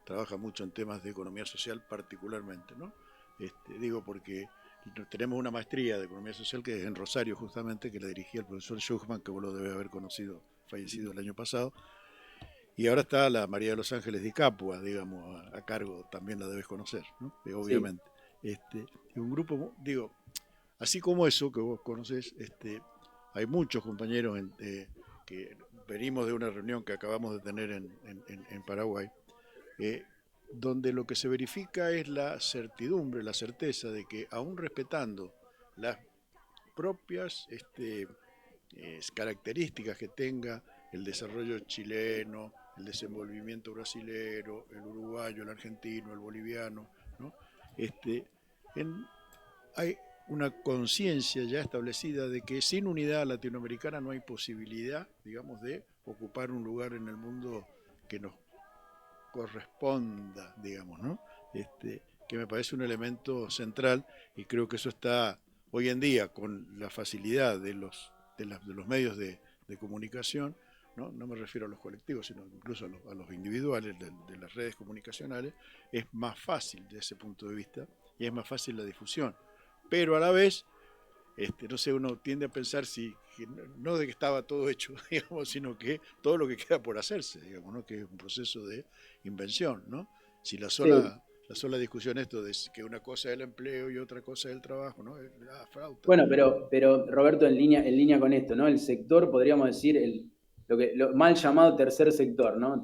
trabaja mucho en temas de economía social particularmente, ¿no? Digo porque tenemos una maestría de economía social que es en Rosario justamente, que la dirigía el profesor Schuchman, que vos lo debes haber conocido, fallecido el año pasado, y ahora está la María de los Ángeles de Capua, digamos, a cargo, también la debes conocer, ¿no? Obviamente. Sí. Un grupo, digo, así como eso que vos conocés, hay muchos compañeros que venimos de una reunión que acabamos de tener en Paraguay, donde lo que se verifica es la certidumbre, la certeza de que aún respetando las propias características que tenga el desarrollo chileno, el desenvolvimiento brasilero, el uruguayo, el argentino, el boliviano, ¿no? Hay una conciencia ya establecida de que sin unidad latinoamericana no hay posibilidad, digamos, de ocupar un lugar en el mundo que nos corresponda, digamos, ¿no? Que me parece un elemento central y creo que eso está hoy en día con la facilidad de los medios de comunicación, ¿no? No me refiero a los colectivos, sino incluso a los individuales de las redes comunicacionales, es más fácil desde ese punto de vista y es más fácil la difusión. Pero a la vez, no sé, uno tiende a pensar no de que estaba todo hecho, digamos, sino que todo lo que queda por hacerse, digamos, ¿no? Que es un proceso de invención, ¿no? Si la sola discusión esto de que una cosa es el empleo y otra cosa es el trabajo, ¿no? Flauta. Bueno, pero Roberto, en línea con esto, ¿no? El sector, podríamos decir, lo mal llamado tercer sector, ¿no?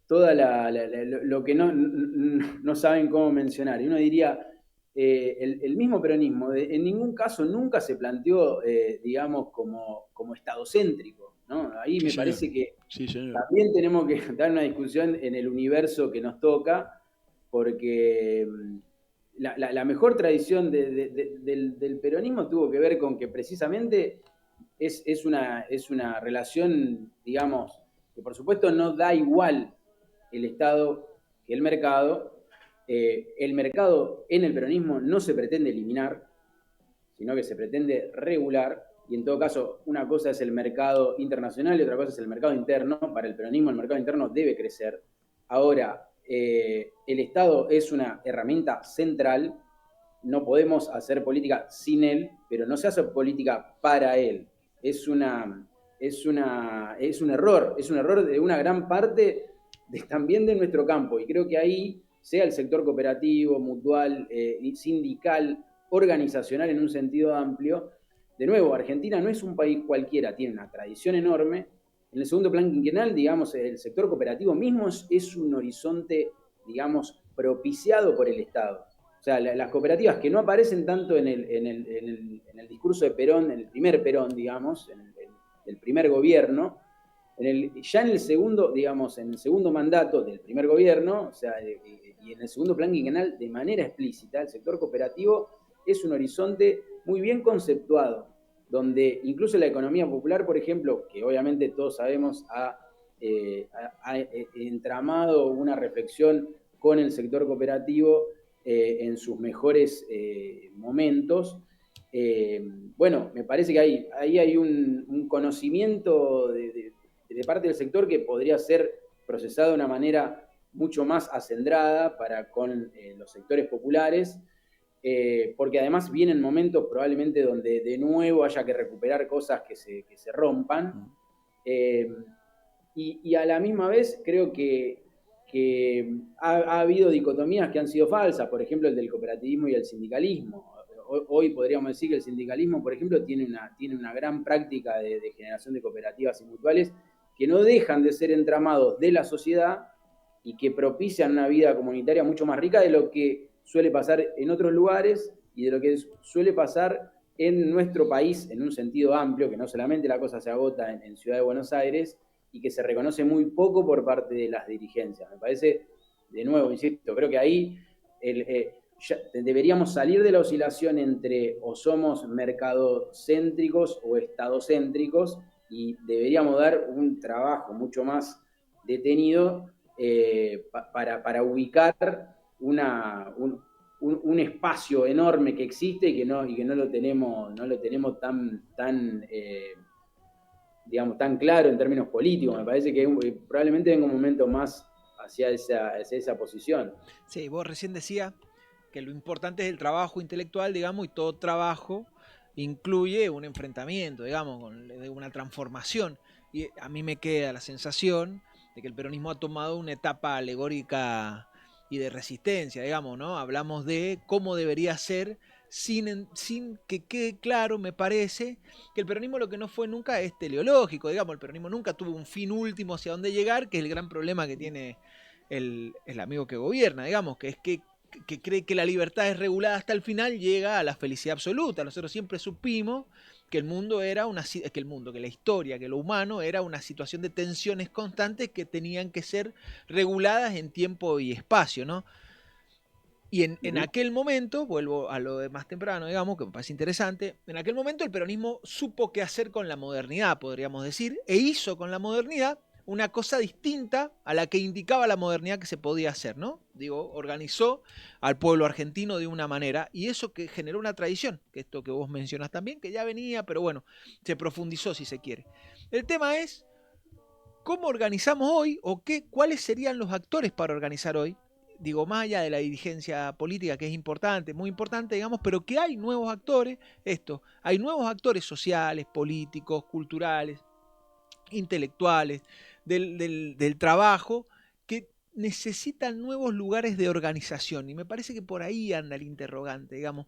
Lo que no saben cómo mencionar. Y uno diría, el mismo peronismo en ningún caso nunca se planteó, digamos, como estadocéntrico, ¿no? Ahí sí, me parece que también tenemos que dar una discusión en el universo que nos toca, porque la mejor tradición del peronismo tuvo que ver con que precisamente es una relación, digamos, que por supuesto no da igual el Estado que el mercado. El mercado en el peronismo no se pretende eliminar, sino que se pretende regular, y en todo caso una cosa es el mercado internacional y otra cosa es el mercado interno. Para el peronismo el mercado interno debe crecer. Ahora, el Estado es una herramienta central, no podemos hacer política sin él, pero no se hace política para él. Es un error de una gran parte también de nuestro campo, y creo que ahí, sea el sector cooperativo, mutual, sindical, organizacional en un sentido amplio, de nuevo, Argentina no es un país cualquiera, tiene una tradición enorme. En el segundo plan quinquenal, digamos, el sector cooperativo mismo es un horizonte, digamos, propiciado por el Estado. O sea, las cooperativas que no aparecen tanto en el discurso de Perón, en el primer Perón, digamos, en el primer gobierno, ya en el segundo, digamos, en el segundo mandato del primer gobierno, o sea, y en el segundo plan quinquenal, de manera explícita, el sector cooperativo es un horizonte muy bien conceptuado, donde incluso la economía popular, por ejemplo, que obviamente todos sabemos ha entramado una reflexión con el sector cooperativo en sus mejores momentos. Bueno, me parece que ahí hay un conocimiento de parte del sector que podría ser procesado de una manera mucho más acendrada para con los sectores populares. porque además vienen momentos probablemente donde de nuevo haya que recuperar cosas que se rompan. Y a la misma vez creo que ha habido dicotomías que han sido falsas, por ejemplo el del cooperativismo y el sindicalismo. Hoy podríamos decir que el sindicalismo, por ejemplo, tiene una gran práctica de generación de cooperativas y mutuales que no dejan de ser entramados de la sociedad y que propician una vida comunitaria mucho más rica de lo que suele pasar en otros lugares y de lo que suele pasar en nuestro país en un sentido amplio, que no solamente la cosa se agota en Ciudad de Buenos Aires y que se reconoce muy poco por parte de las dirigencias. Me parece, de nuevo, insisto, creo que ahí deberíamos salir de la oscilación entre o somos mercadocéntricos o estadocéntricos y deberíamos dar un trabajo mucho más detenido para ubicar un espacio enorme que existe y que no lo tenemos digamos, tan claro en términos políticos. Me parece que probablemente venga un momento más hacia esa posición. Sí, vos recién decías que lo importante es el trabajo intelectual, digamos, y todo trabajo incluye un enfrentamiento, digamos, una transformación. Y a mí me queda la sensación de que el peronismo ha tomado una etapa alegórica y de resistencia, digamos, ¿no? Hablamos de cómo debería ser sin que quede claro, me parece, que el peronismo lo que no fue nunca es teleológico, digamos, el peronismo nunca tuvo un fin último hacia dónde llegar, que es el gran problema que tiene el amigo que gobierna, digamos, que es que cree que la libertad es regulada hasta el final, llega a la felicidad absoluta. Nosotros siempre supimos que el mundo era que la historia, que lo humano era una situación de tensiones constantes que tenían que ser reguladas en tiempo y espacio, ¿no? Y en aquel momento, vuelvo a lo de más temprano, digamos, que me parece interesante, en aquel momento el peronismo supo qué hacer con la modernidad, podríamos decir, e hizo con la modernidad una cosa distinta a la que indicaba la modernidad que se podía hacer, ¿no? Digo, organizó al pueblo argentino de una manera y eso que generó una tradición, que esto que vos mencionás también, que ya venía, pero bueno, se profundizó si se quiere. El tema es, ¿cómo organizamos hoy o cuáles serían los actores para organizar hoy? Digo, más allá de la dirigencia política, que es importante, muy importante, digamos, pero que hay nuevos actores, hay nuevos actores sociales, políticos, culturales, intelectuales, del trabajo, que necesitan nuevos lugares de organización. Y me parece que por ahí anda el interrogante, digamos.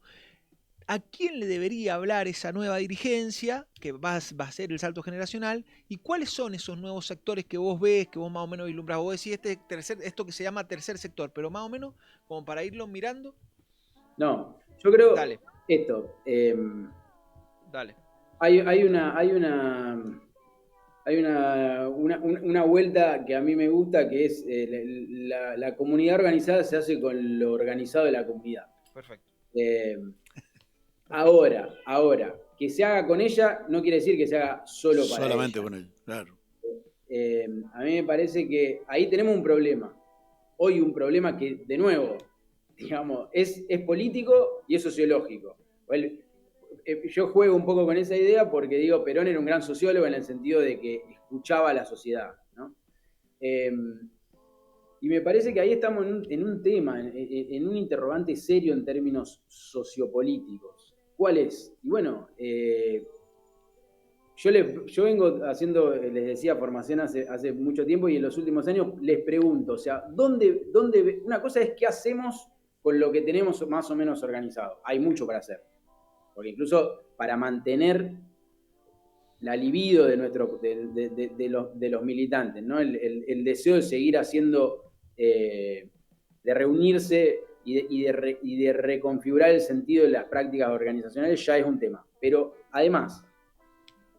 ¿A quién le debería hablar esa nueva dirigencia, que va a ser el salto generacional? ¿Y cuáles son esos nuevos sectores que vos ves, que vos más o menos vislumbrás? Vos decís esto que se llama tercer sector, pero más o menos como para irlo mirando. No, yo creo Dale. esto. Dale. Hay una vuelta que a mí me gusta, que es la comunidad organizada se hace con lo organizado de la comunidad. Perfecto. Ahora, que se haga con ella no quiere decir que se haga solo para solamente ella. con ella, claro. A mí me parece que ahí tenemos un problema. Hoy un problema que, de nuevo, digamos, es político y es sociológico. Yo juego un poco con esa idea porque digo, Perón era un gran sociólogo en el sentido de que escuchaba a la sociedad, ¿no? Y me parece que ahí estamos en un tema, en un interrogante serio en términos sociopolíticos. ¿Cuál es? Y bueno, yo vengo haciendo, les decía, formación hace mucho tiempo y en los últimos años les pregunto, o sea, una cosa es qué hacemos con lo que tenemos más o menos organizado. Hay mucho para hacer. Porque incluso para mantener la libido de los militantes, ¿no? El deseo de seguir haciendo, de reunirse y de reconfigurar el sentido de las prácticas organizacionales ya es un tema. Pero además,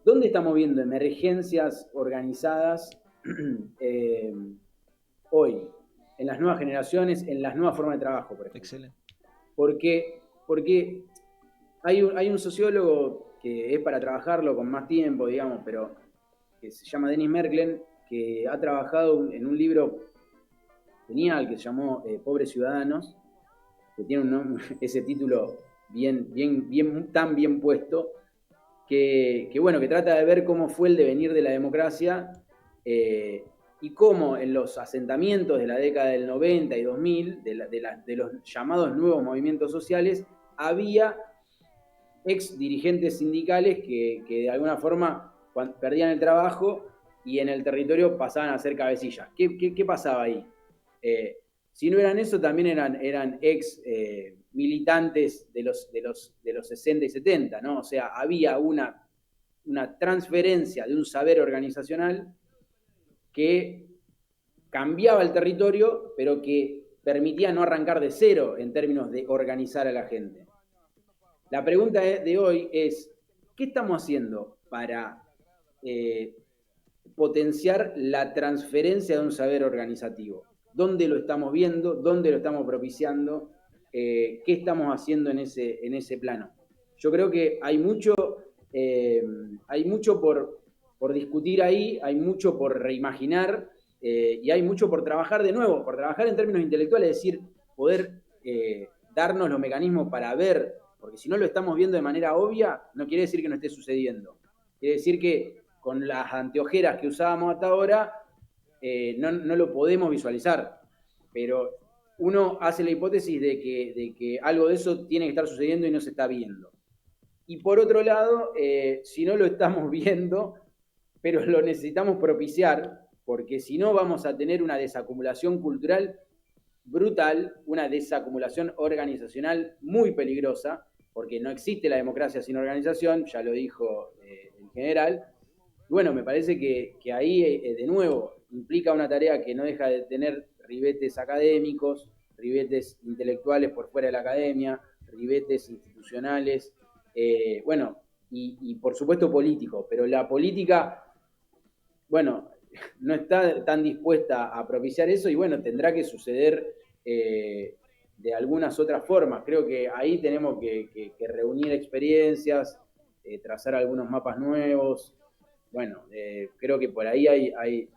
¿dónde estamos viendo emergencias organizadas hoy? En las nuevas generaciones, en las nuevas formas de trabajo, por ejemplo. Excelente. Porque hay un sociólogo que es para trabajarlo con más tiempo, digamos, pero que se llama Dennis Merklen, que ha trabajado en un libro genial que se llamó Pobres Ciudadanos, que tiene ese título tan bien puesto, que trata de ver cómo fue el devenir de la democracia y cómo en los asentamientos de la década del 90 y 2000, de los llamados nuevos movimientos sociales, había ex dirigentes sindicales que de alguna forma perdían el trabajo y en el territorio pasaban a ser cabecillas. ¿Qué pasaba ahí? Si no eran eso, también eran ex militantes de los 60 y 70, ¿no? O sea, había una transferencia de un saber organizacional que cambiaba el territorio, pero que permitía no arrancar de cero en términos de organizar a la gente. La pregunta de hoy es, ¿qué estamos haciendo para potenciar la transferencia de un saber organizativo? ¿Dónde lo estamos viendo? ¿Dónde lo estamos propiciando? ¿Qué estamos haciendo en ese plano? Yo creo que hay mucho por discutir ahí, hay mucho por reimaginar y hay mucho por trabajar de nuevo, por trabajar en términos intelectuales, es decir, poder darnos los mecanismos para ver, porque si no lo estamos viendo de manera obvia, no quiere decir que no esté sucediendo. Quiere decir que con las anteojeras que usábamos hasta ahora, no lo podemos visualizar, pero uno hace la hipótesis de que algo de eso tiene que estar sucediendo y no se está viendo. Y por otro lado, si no lo estamos viendo, pero lo necesitamos propiciar, porque si no vamos a tener una desacumulación cultural brutal, una desacumulación organizacional muy peligrosa, porque no existe la democracia sin organización, ya lo dijo el general. Bueno, me parece que ahí, de nuevo, implica una tarea que no deja de tener ribetes académicos, ribetes intelectuales por fuera de la academia, ribetes institucionales, bueno, y por supuesto políticos, pero la política, bueno, no está tan dispuesta a propiciar eso y bueno, tendrá que suceder de algunas otras formas. Creo que ahí tenemos que reunir experiencias, trazar algunos mapas nuevos. Bueno, creo que por ahí hay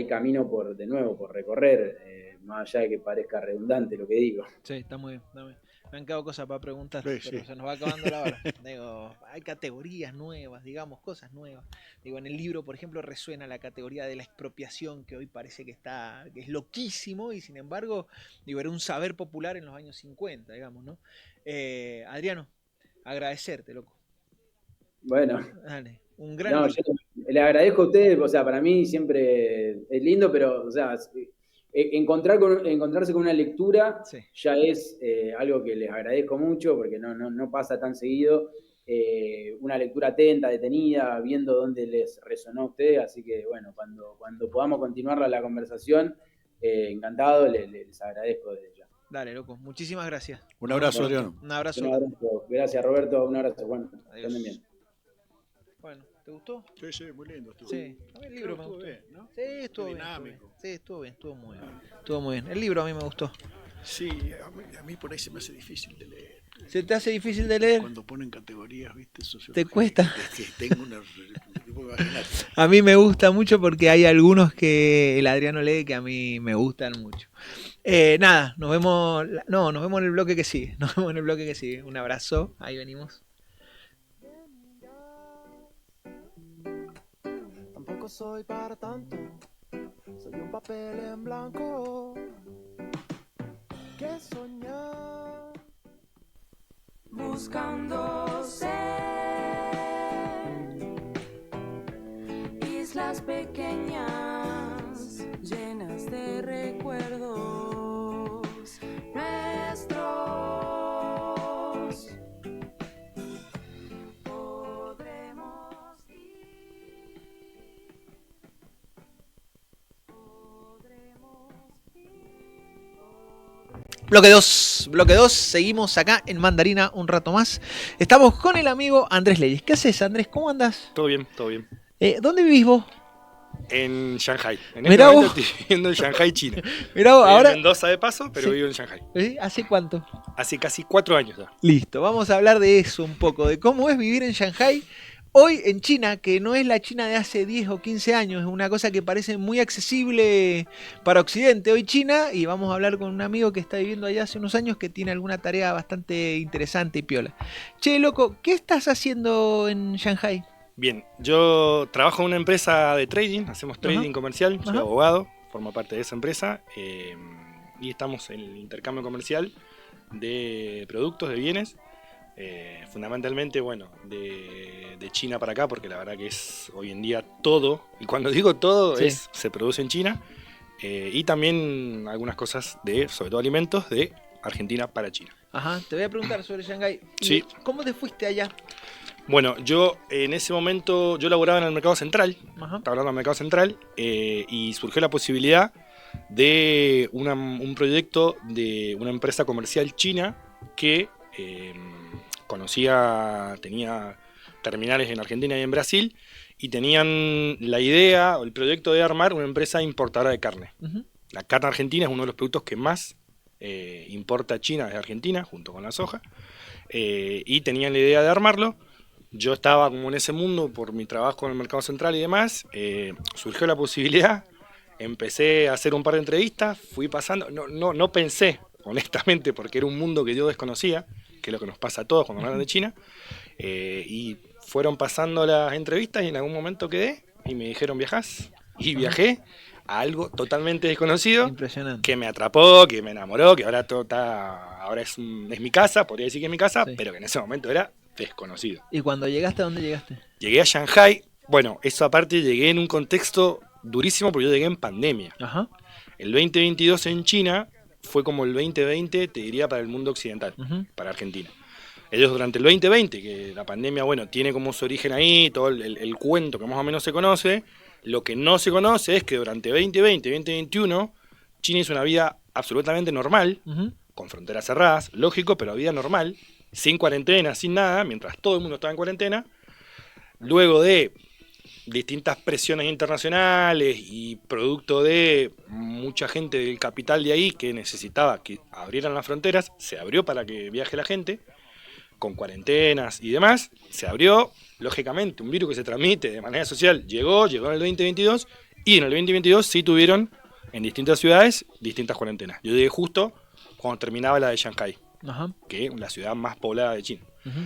camino por recorrer, más allá de que parezca redundante lo que digo. Sí, está muy bien. Me han quedado cosas para preguntar, Sí, pero sí. se nos va acabando la hora. Digo, hay categorías nuevas, digamos, cosas nuevas. Digo, en el libro, por ejemplo, resuena la categoría de la expropiación, que hoy parece que es loquísimo, y sin embargo, digo, era un saber popular en los años 50, digamos, ¿no? Adriano, agradecerte, loco. Bueno. Dale, un gran No, libro. yo le agradezco a ustedes, o sea, para mí siempre es lindo, pero, o sea, encontrarse con una lectura Sí. ya es algo que les agradezco mucho, porque no pasa tan seguido. Una lectura atenta, detenida, viendo dónde les resonó a ustedes, así que, bueno, cuando podamos continuar la conversación, encantado, les agradezco desde ya. Dale, loco, muchísimas gracias. Un abrazo, Adriano. Un abrazo. Un abrazo. Gracias, Roberto, un abrazo. Bueno, adiós. Estén bien. Bueno, ¿te gustó? Sí, sí, muy lindo estuvo. Sí, a mí el libro me estuvo gustó. bien, ¿no? Sí, estuvo bien. Dinámico. Sí, estuvo bien, estuvo muy bien. Estuvo muy bien. El libro a mí me gustó. Sí, a mí por ahí se me hace difícil de leer. ¿Se te hace difícil de leer? Cuando ponen categorías, ¿viste? ¿Te cuesta? Es que tengo una... A mí me gusta mucho porque hay algunos que el Adriano lee que a mí me gustan mucho. Nada, nos vemos en el bloque que sigue. Nos vemos en el bloque que sigue. Un abrazo, ahí venimos. Tampoco soy para tanto, soy un papel en blanco que soñar buscando ser islas pequeñas llenas de recuerdos nuestros. Bloque 2, seguimos acá en Mandarina un rato más. Estamos con el amigo Andrés Leyes. ¿Qué haces, Andrés? ¿Cómo andás? Todo bien, todo bien. ¿Dónde vivís vos? En Shanghai. En Mirá este momento vos. estoy viviendo en Shanghai, China. Mirá vos, Estoy ahora... en Mendoza de paso, pero Sí. vivo en Shanghai. ¿Hace cuánto? Hace casi 4 años ya. Listo, vamos a hablar de eso un poco, de cómo es vivir en Shanghai hoy en China, que no es la China de hace 10 o 15 años, es una cosa que parece muy accesible para Occidente hoy China, y vamos a hablar con un amigo que está viviendo allá hace unos años que tiene alguna tarea bastante interesante y piola. Che, loco, ¿qué estás haciendo en Shanghai? Bien, yo trabajo en una empresa de trading, hacemos trading comercial, soy Ajá. abogado, formo parte de esa empresa y estamos en el intercambio comercial de productos, de bienes Fundamentalmente, bueno, de China para acá, porque la verdad que es hoy en día todo, y cuando digo todo, Sí. se produce en China, y también algunas cosas sobre todo alimentos, de Argentina para China. Ajá, te voy a preguntar sobre Shanghái. Sí. ¿Cómo te fuiste allá? Bueno, yo en ese momento, yo laboraba en el mercado central, Ajá. estaba hablando del mercado central, y surgió la posibilidad de un proyecto de una empresa comercial china que tenía terminales en Argentina y en Brasil, y tenían la idea o el proyecto de armar una empresa importadora de carne. Ujú. La carne argentina es uno de los productos que más importa China desde Argentina, junto con la soja, y tenían la idea de armarlo. Yo estaba como en ese mundo por mi trabajo en el mercado central y demás, surgió la posibilidad, empecé a hacer un par de entrevistas, fui pasando, no pensé, honestamente, porque era un mundo que yo desconocía, que es lo que nos pasa a todos cuando hablan de China, y fueron pasando las entrevistas y en algún momento quedé y me dijeron viajás, y viajé a algo totalmente desconocido, Impresionante. que me atrapó, que me enamoró, que ahora ahora es mi casa, podría decir que es mi casa, Sí. pero que en ese momento era desconocido. ¿Y cuando llegaste, a dónde llegaste? Llegué a Shanghái, bueno, eso aparte llegué en un contexto durísimo porque yo llegué en pandemia. Ajá. El 2022 en China fue como el 2020, te diría, para el mundo occidental, Ujú. para Argentina. Ellos durante el 2020, que la pandemia, bueno, tiene como su origen ahí, todo el cuento que más o menos se conoce, lo que no se conoce es que durante 2020 y 2021, China hizo una vida absolutamente normal, Ujú. con fronteras cerradas, lógico, pero vida normal, sin cuarentena, sin nada, mientras todo el mundo estaba en cuarentena. Luego de distintas presiones internacionales y producto de mucha gente del capital de ahí que necesitaba que abrieran las fronteras, se abrió para que viaje la gente, con cuarentenas y demás, se abrió, lógicamente, un virus que se transmite de manera social, llegó en el 2022, y en el 2022 sí tuvieron en distintas ciudades distintas cuarentenas. Yo llegué justo cuando terminaba la de Shanghái, Ajá. que es la ciudad más poblada de China. Ujú.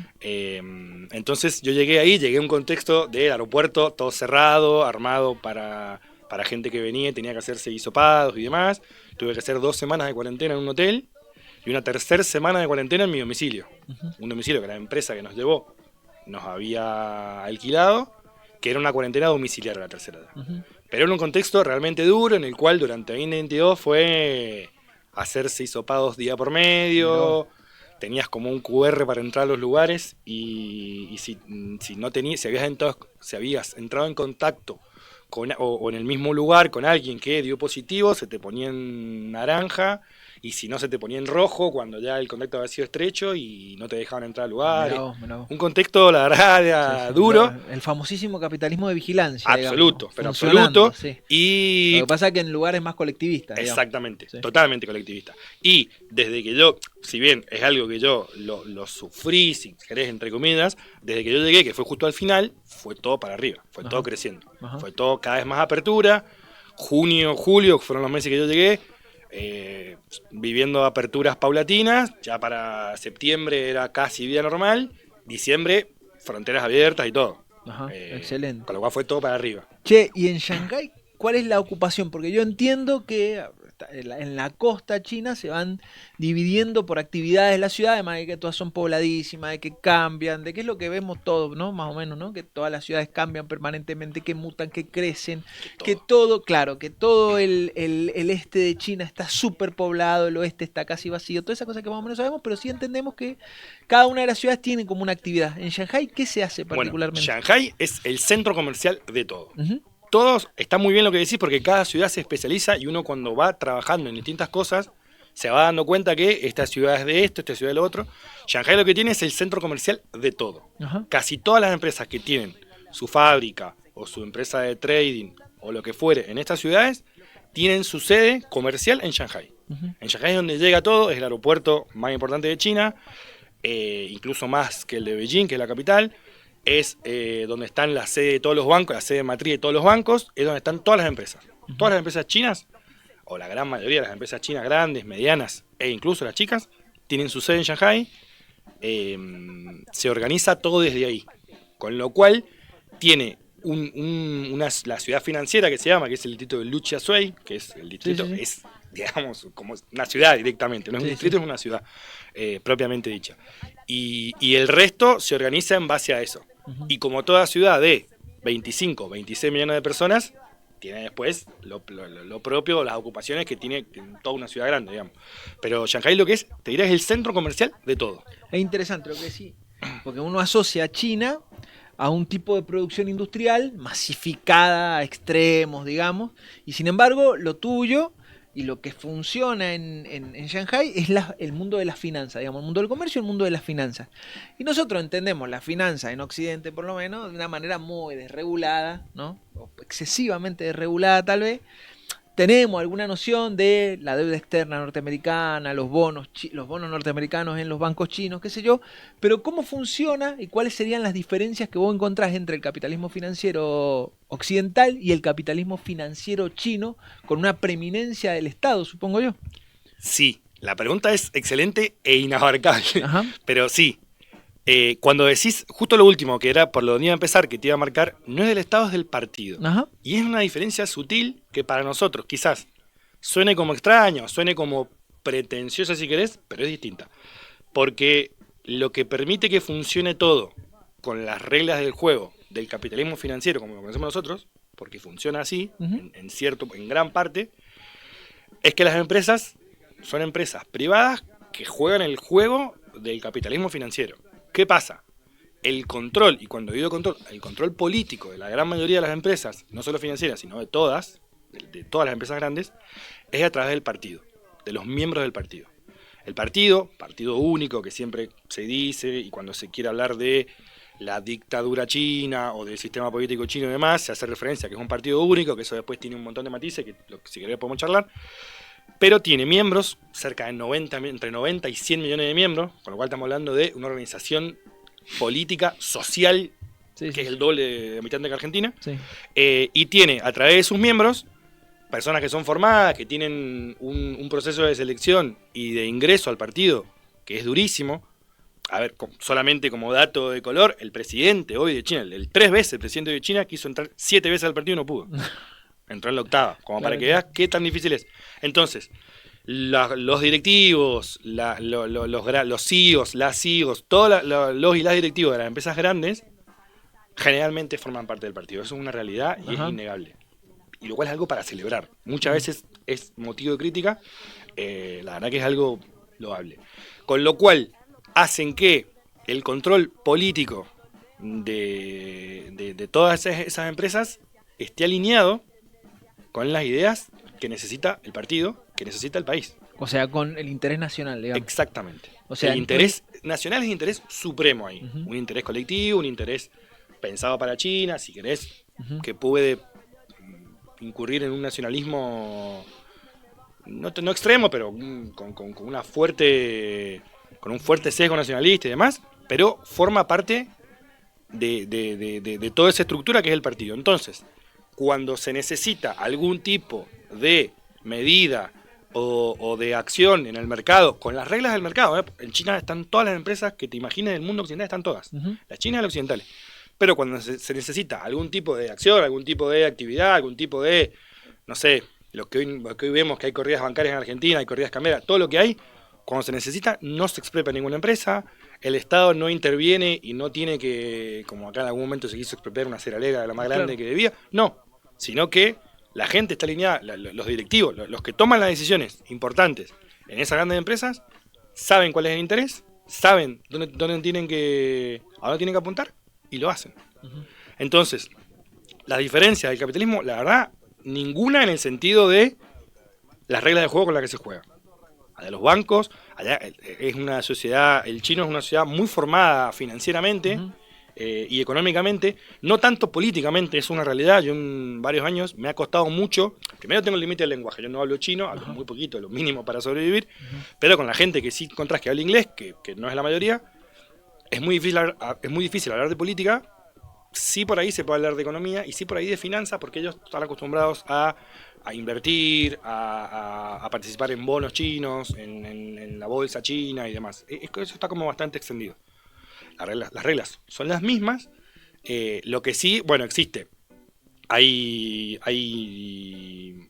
Entonces yo llegué a un contexto del aeropuerto todo cerrado, armado para gente que venía y tenía que hacerse hisopados y demás. Tuve que hacer 2 semanas de cuarentena en un hotel y una tercera semana de cuarentena en mi domicilio. Ujú. Un domicilio que la empresa que nos llevó nos había alquilado, que era una cuarentena domiciliaria la tercera. Ujú. Pero en un contexto realmente duro en el cual durante 2022 fue hacerse hisopados día por medio. Tenías como un QR para entrar a los lugares y si no tenías, si habías entrado en contacto o en el mismo lugar con alguien que dio positivo, se te ponía en naranja, y si no se te ponía en rojo cuando ya el contacto había sido estrecho y no te dejaban entrar al lugar. Mirá vos. Un contexto, la verdad, era Sí, sí. duro. El famosísimo capitalismo de vigilancia. Absoluto, digamos, pero funcionando, absoluto. sí. Y Lo que pasa es que en lugares más colectivistas. digamos. exactamente, Sí. totalmente colectivista. Y desde que yo, si bien es algo que yo lo sufrí, si querés, entre comillas, desde que yo llegué, que fue justo al final, fue todo para arriba, fue Ajá. todo creciendo. Ajá. Fue todo cada vez más apertura. Junio, julio, fueron los meses que yo llegué, viviendo aperturas paulatinas. Ya para septiembre era casi vida normal. Diciembre, fronteras abiertas y todo. Ajá. Excelente. Con lo cual fue todo para arriba. Che, ¿y en Shanghái cuál es la ocupación? Porque yo entiendo que en la costa china se van dividiendo por actividades la ciudad, además de que todas son pobladísimas, de que cambian, de que es lo que vemos todos, ¿no? Más o menos, ¿no? Que todas las ciudades cambian permanentemente, que mutan, que crecen, que todo, claro, que todo el este de China está súper poblado, el oeste está casi vacío, todas esas cosas que más o menos sabemos, pero sí entendemos que cada una de las ciudades tiene como una actividad. En Shanghái, ¿qué se hace particularmente? Bueno, Shanghái es el centro comercial de todo. Ujú. Todos, está muy bien lo que decís, porque cada ciudad se especializa y uno cuando va trabajando en distintas cosas se va dando cuenta que esta ciudad es de esto, esta ciudad es de lo otro. Shanghái lo que tiene es el centro comercial de todo. Ajá. Casi todas las empresas que tienen su fábrica o su empresa de trading o lo que fuere en estas ciudades tienen su sede comercial en Shanghái. Ujú. En Shanghái es donde llega todo, es el aeropuerto más importante de China, incluso más que el de Beijing, que es la capital. Es donde están la sede de todos los bancos, la sede matriz de todos los bancos, es donde están todas las empresas. Todas las empresas chinas, o la gran mayoría de las empresas chinas grandes, medianas e incluso las chicas, tienen su sede en Shanghái. Se organiza todo desde ahí, con lo cual tiene la ciudad financiera que se llama, que es el distrito de Luqiaosui, que es el distrito, Sí. es, digamos, como una ciudad directamente, no es un Sí, distrito, sí. es una ciudad propiamente dicha. y el resto se organiza en base a eso. Ujú. Y como toda ciudad de 25, 26 millones de personas, tiene después lo propio, las ocupaciones que tiene en toda una ciudad grande, digamos. Pero Shanghái lo que es, te diré, es el centro comercial de todo. Es interesante lo que decís, porque uno asocia a China a un tipo de producción industrial masificada a extremos, digamos, y sin embargo lo tuyo y lo que funciona en Shanghái es el mundo de las finanzas, digamos, el mundo del comercio y el mundo de las finanzas. Y nosotros entendemos la finanza en Occidente, por lo menos, de una manera muy desregulada, ¿no? O excesivamente desregulada tal vez. Tenemos alguna noción de la deuda externa norteamericana, los bonos norteamericanos en los bancos chinos, qué sé yo, pero ¿cómo funciona y cuáles serían las diferencias que vos encontrás entre el capitalismo financiero occidental y el capitalismo financiero chino, con una preeminencia del Estado, supongo yo? Sí, la pregunta es excelente e inabarcable, Ajá. pero sí. Cuando decís justo lo último, que era por lo donde iba a empezar, que te iba a marcar, no es del Estado, es del partido. Ajá. Y es una diferencia sutil que para nosotros quizás suene como extraño, suene como pretenciosa si querés, pero es distinta. Porque lo que permite que funcione todo con las reglas del juego del capitalismo financiero, como lo conocemos nosotros, porque funciona así, Ujú. en gran parte, es que las empresas son empresas privadas que juegan el juego del capitalismo financiero. ¿Qué pasa? El control, y cuando digo control, el control político de la gran mayoría de las empresas, no solo financieras, sino de todas las empresas grandes, es a través del partido, de los miembros del partido. El partido único que siempre se dice, y cuando se quiere hablar de la dictadura china o del sistema político chino y demás, se hace referencia a que es un partido único, que eso después tiene un montón de matices, que si querés podemos charlar, pero tiene miembros, cerca de entre 90 y 100 millones de miembros, con lo cual estamos hablando de una organización política, social, Sí, que es el doble de habitante que Argentina, sí. y tiene a través de sus miembros personas que son formadas, que tienen un proceso de selección y de ingreso al partido que es durísimo. A ver, solamente como dato de color, el presidente hoy de China, el 3 veces el presidente de China quiso entrar 7 veces al partido y no pudo. Entró en la octava, como para que veas qué tan difícil es. Entonces, los directivos, los CEOs, las CEOs, todos los y las directivos de las empresas grandes, generalmente forman parte del partido. Eso es una realidad y Ajá. es innegable. Y lo cual es algo para celebrar. Muchas veces es motivo de crítica, la verdad que es algo loable. Con lo cual, hacen que el control político de todas esas empresas esté alineado con las ideas que necesita el partido, que necesita el país. O sea, con el interés nacional, digamos. Exactamente. O sea, el interés nacional es interés supremo ahí. Ujú. Un interés colectivo, un interés pensado para China, si querés, Ujú. que puede incurrir en un nacionalismo no extremo, pero con una fuerte, con un fuerte sesgo nacionalista y demás, pero forma parte de toda esa estructura que es el partido. Entonces, cuando se necesita algún tipo de medida o de acción en el mercado, con las reglas del mercado, en China están todas las empresas que te imagines del mundo occidental, están todas, Ujú. las chinas y las occidentales. Pero cuando se necesita algún tipo de acción, algún tipo de actividad, algún tipo de, no sé, lo que hoy vemos que hay corridas bancarias en Argentina, hay corridas cambiaras, todo lo que hay, cuando se necesita no se expropiar ninguna empresa, el Estado no interviene y no tiene que, como acá en algún momento se quiso expropiar una cerealera de la más grande que debía, no, sino que la gente está alineada, los directivos, los que toman las decisiones importantes en esas grandes empresas, saben cuál es el interés, saben a dónde tienen que apuntar y lo hacen. Ujú. Entonces, la diferencia del capitalismo, la verdad, ninguna en el sentido de las reglas de juego con las que se juega. Allá los bancos, allá es una sociedad, el chino es una sociedad muy formada financieramente, Ujú. y económicamente, no tanto políticamente, es una realidad. Yo en varios años me ha costado mucho. Primero tengo el límite del lenguaje, yo no hablo chino, hablo muy poquito, lo mínimo para sobrevivir, pero con la gente que sí encontrás que habla inglés, que no es la mayoría, es muy difícil hablar de política. Sí por ahí se puede hablar de economía y sí por ahí de finanzas, porque ellos están acostumbrados a invertir, a participar en bonos chinos, en la bolsa china y demás. Eso está como bastante extendido. Las reglas son las mismas, lo que sí, bueno, existe. Hay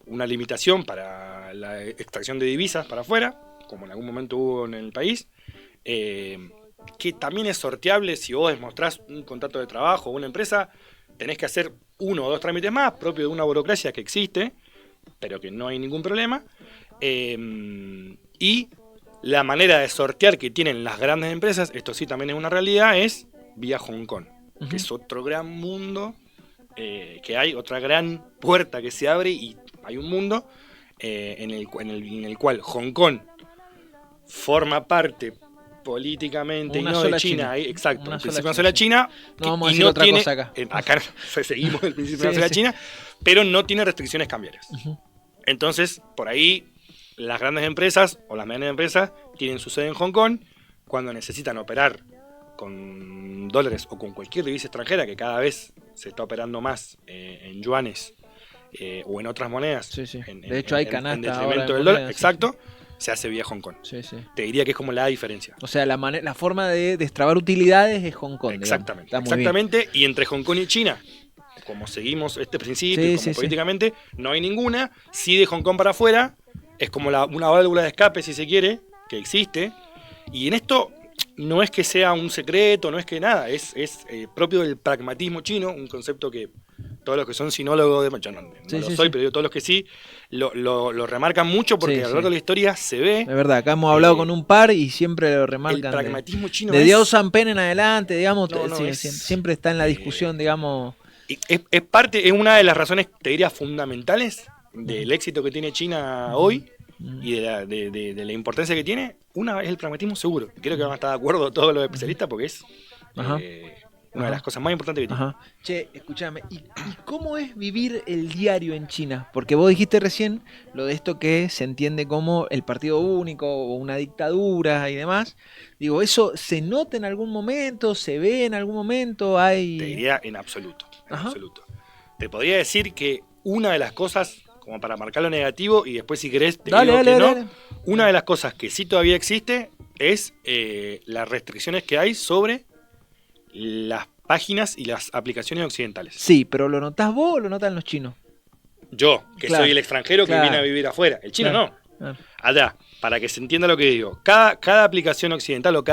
una limitación para la extracción de divisas para afuera, como en algún momento hubo en el país, que también es sorteable si vos demostrás un contrato de trabajo o una empresa, tenés que hacer 1 o 2 trámites más, propio de una burocracia que existe, pero que no hay ningún problema. Y la manera de sortear que tienen las grandes empresas, esto sí también es una realidad, es vía Hong Kong, que es otro gran mundo que hay, otra gran puerta que se abre y hay un mundo en el cual Hong Kong forma parte políticamente Una y no sola de China. China. Exacto, Una en sola principio una China, sola sí. China. No vamos a y decir otra cosa acá. Acá seguimos el principio de una Sí, sola sí. China, pero no tiene restricciones cambiarias. Entonces, por ahí, las grandes empresas o las medianas empresas tienen su sede en Hong Kong. Cuando necesitan operar con dólares o con cualquier divisa extranjera, que cada vez se está operando más en yuanes o en otras monedas. Sí, sí. En De hecho, hay en canasta ahora detrimento de del dólar. monedas, sí. Exacto. Se hace vía Hong Kong. Sí, sí. Te diría que es como la diferencia. O sea, la forma de destrabar utilidades es Hong Kong. Exactamente. Digamos. Está muy bien. Exactamente. Y entre Hong Kong y China, como seguimos este principio, Sí, y como sí, sí. políticamente, no hay ninguna. Si de Hong Kong para afuera, es como una válvula de escape, si se quiere, que existe. Y en esto no es que sea un secreto, no es que nada, es propio del pragmatismo chino, un concepto que todos los que son sinólogos, yo no Sí, lo sí, soy, sí. pero digo, todos los que sí, lo remarcan mucho porque Sí, a lo largo sí. de la historia se ve Es verdad, acá hemos hablado con un par y siempre lo remarcan. el pragmatismo chino. De es- Diao Sanpen en adelante, digamos, No, no, sí, es- siempre está en la discusión, digamos. Y es una de las razones, te diría, fundamentales del éxito que tiene China hoy y de la importancia que tiene. Una es el pragmatismo seguro. Creo que van a estar de acuerdo todos los especialistas porque es Ajá. una de las cosas más importantes que tiene. Ajá. Che, escúchame, ¿y cómo es vivir el diario en China? Porque vos dijiste recién lo de esto que se entiende como el partido único o una dictadura y demás. Digo, ¿eso se nota en algún momento? ¿Se ve en algún momento? Te ¿Hay...? diría en absoluto. En Ajá. absoluto. Te podría decir que una de las cosas, como para marcar lo negativo, y después si querés te Dale, digo dale, que dale, no, dale. una de las cosas que sí todavía existe es las restricciones que hay sobre las páginas y las aplicaciones occidentales. Sí, pero ¿lo notás vos o lo notan los chinos? Yo, que Claro, soy el extranjero que claro. viene a vivir afuera. El chino Claro. no. Ah, Allá, para que se entienda lo que digo. Cada aplicación occidental o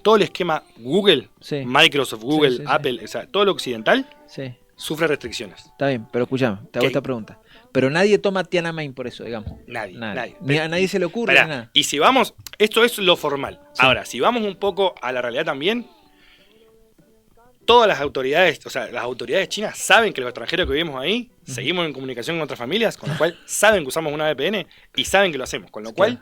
todo el esquema Google, Sí. Microsoft, Google, Sí, sí, sí. Apple, o sea, todo lo occidental sí, sufre restricciones. está bien, pero escúchame, te hago ¿Qué? esta pregunta. Pero nadie toma Tiananmen por eso, digamos. Nadie. Ni a nadie se le ocurre Pará, nada. y si vamos, esto es lo formal. Sí. Ahora, si vamos un poco a la realidad también, todas las autoridades, o sea, las autoridades chinas saben que los extranjeros que vivimos ahí seguimos en comunicación con otras familias, con lo cual saben que usamos una VPN y saben que lo hacemos, con lo cual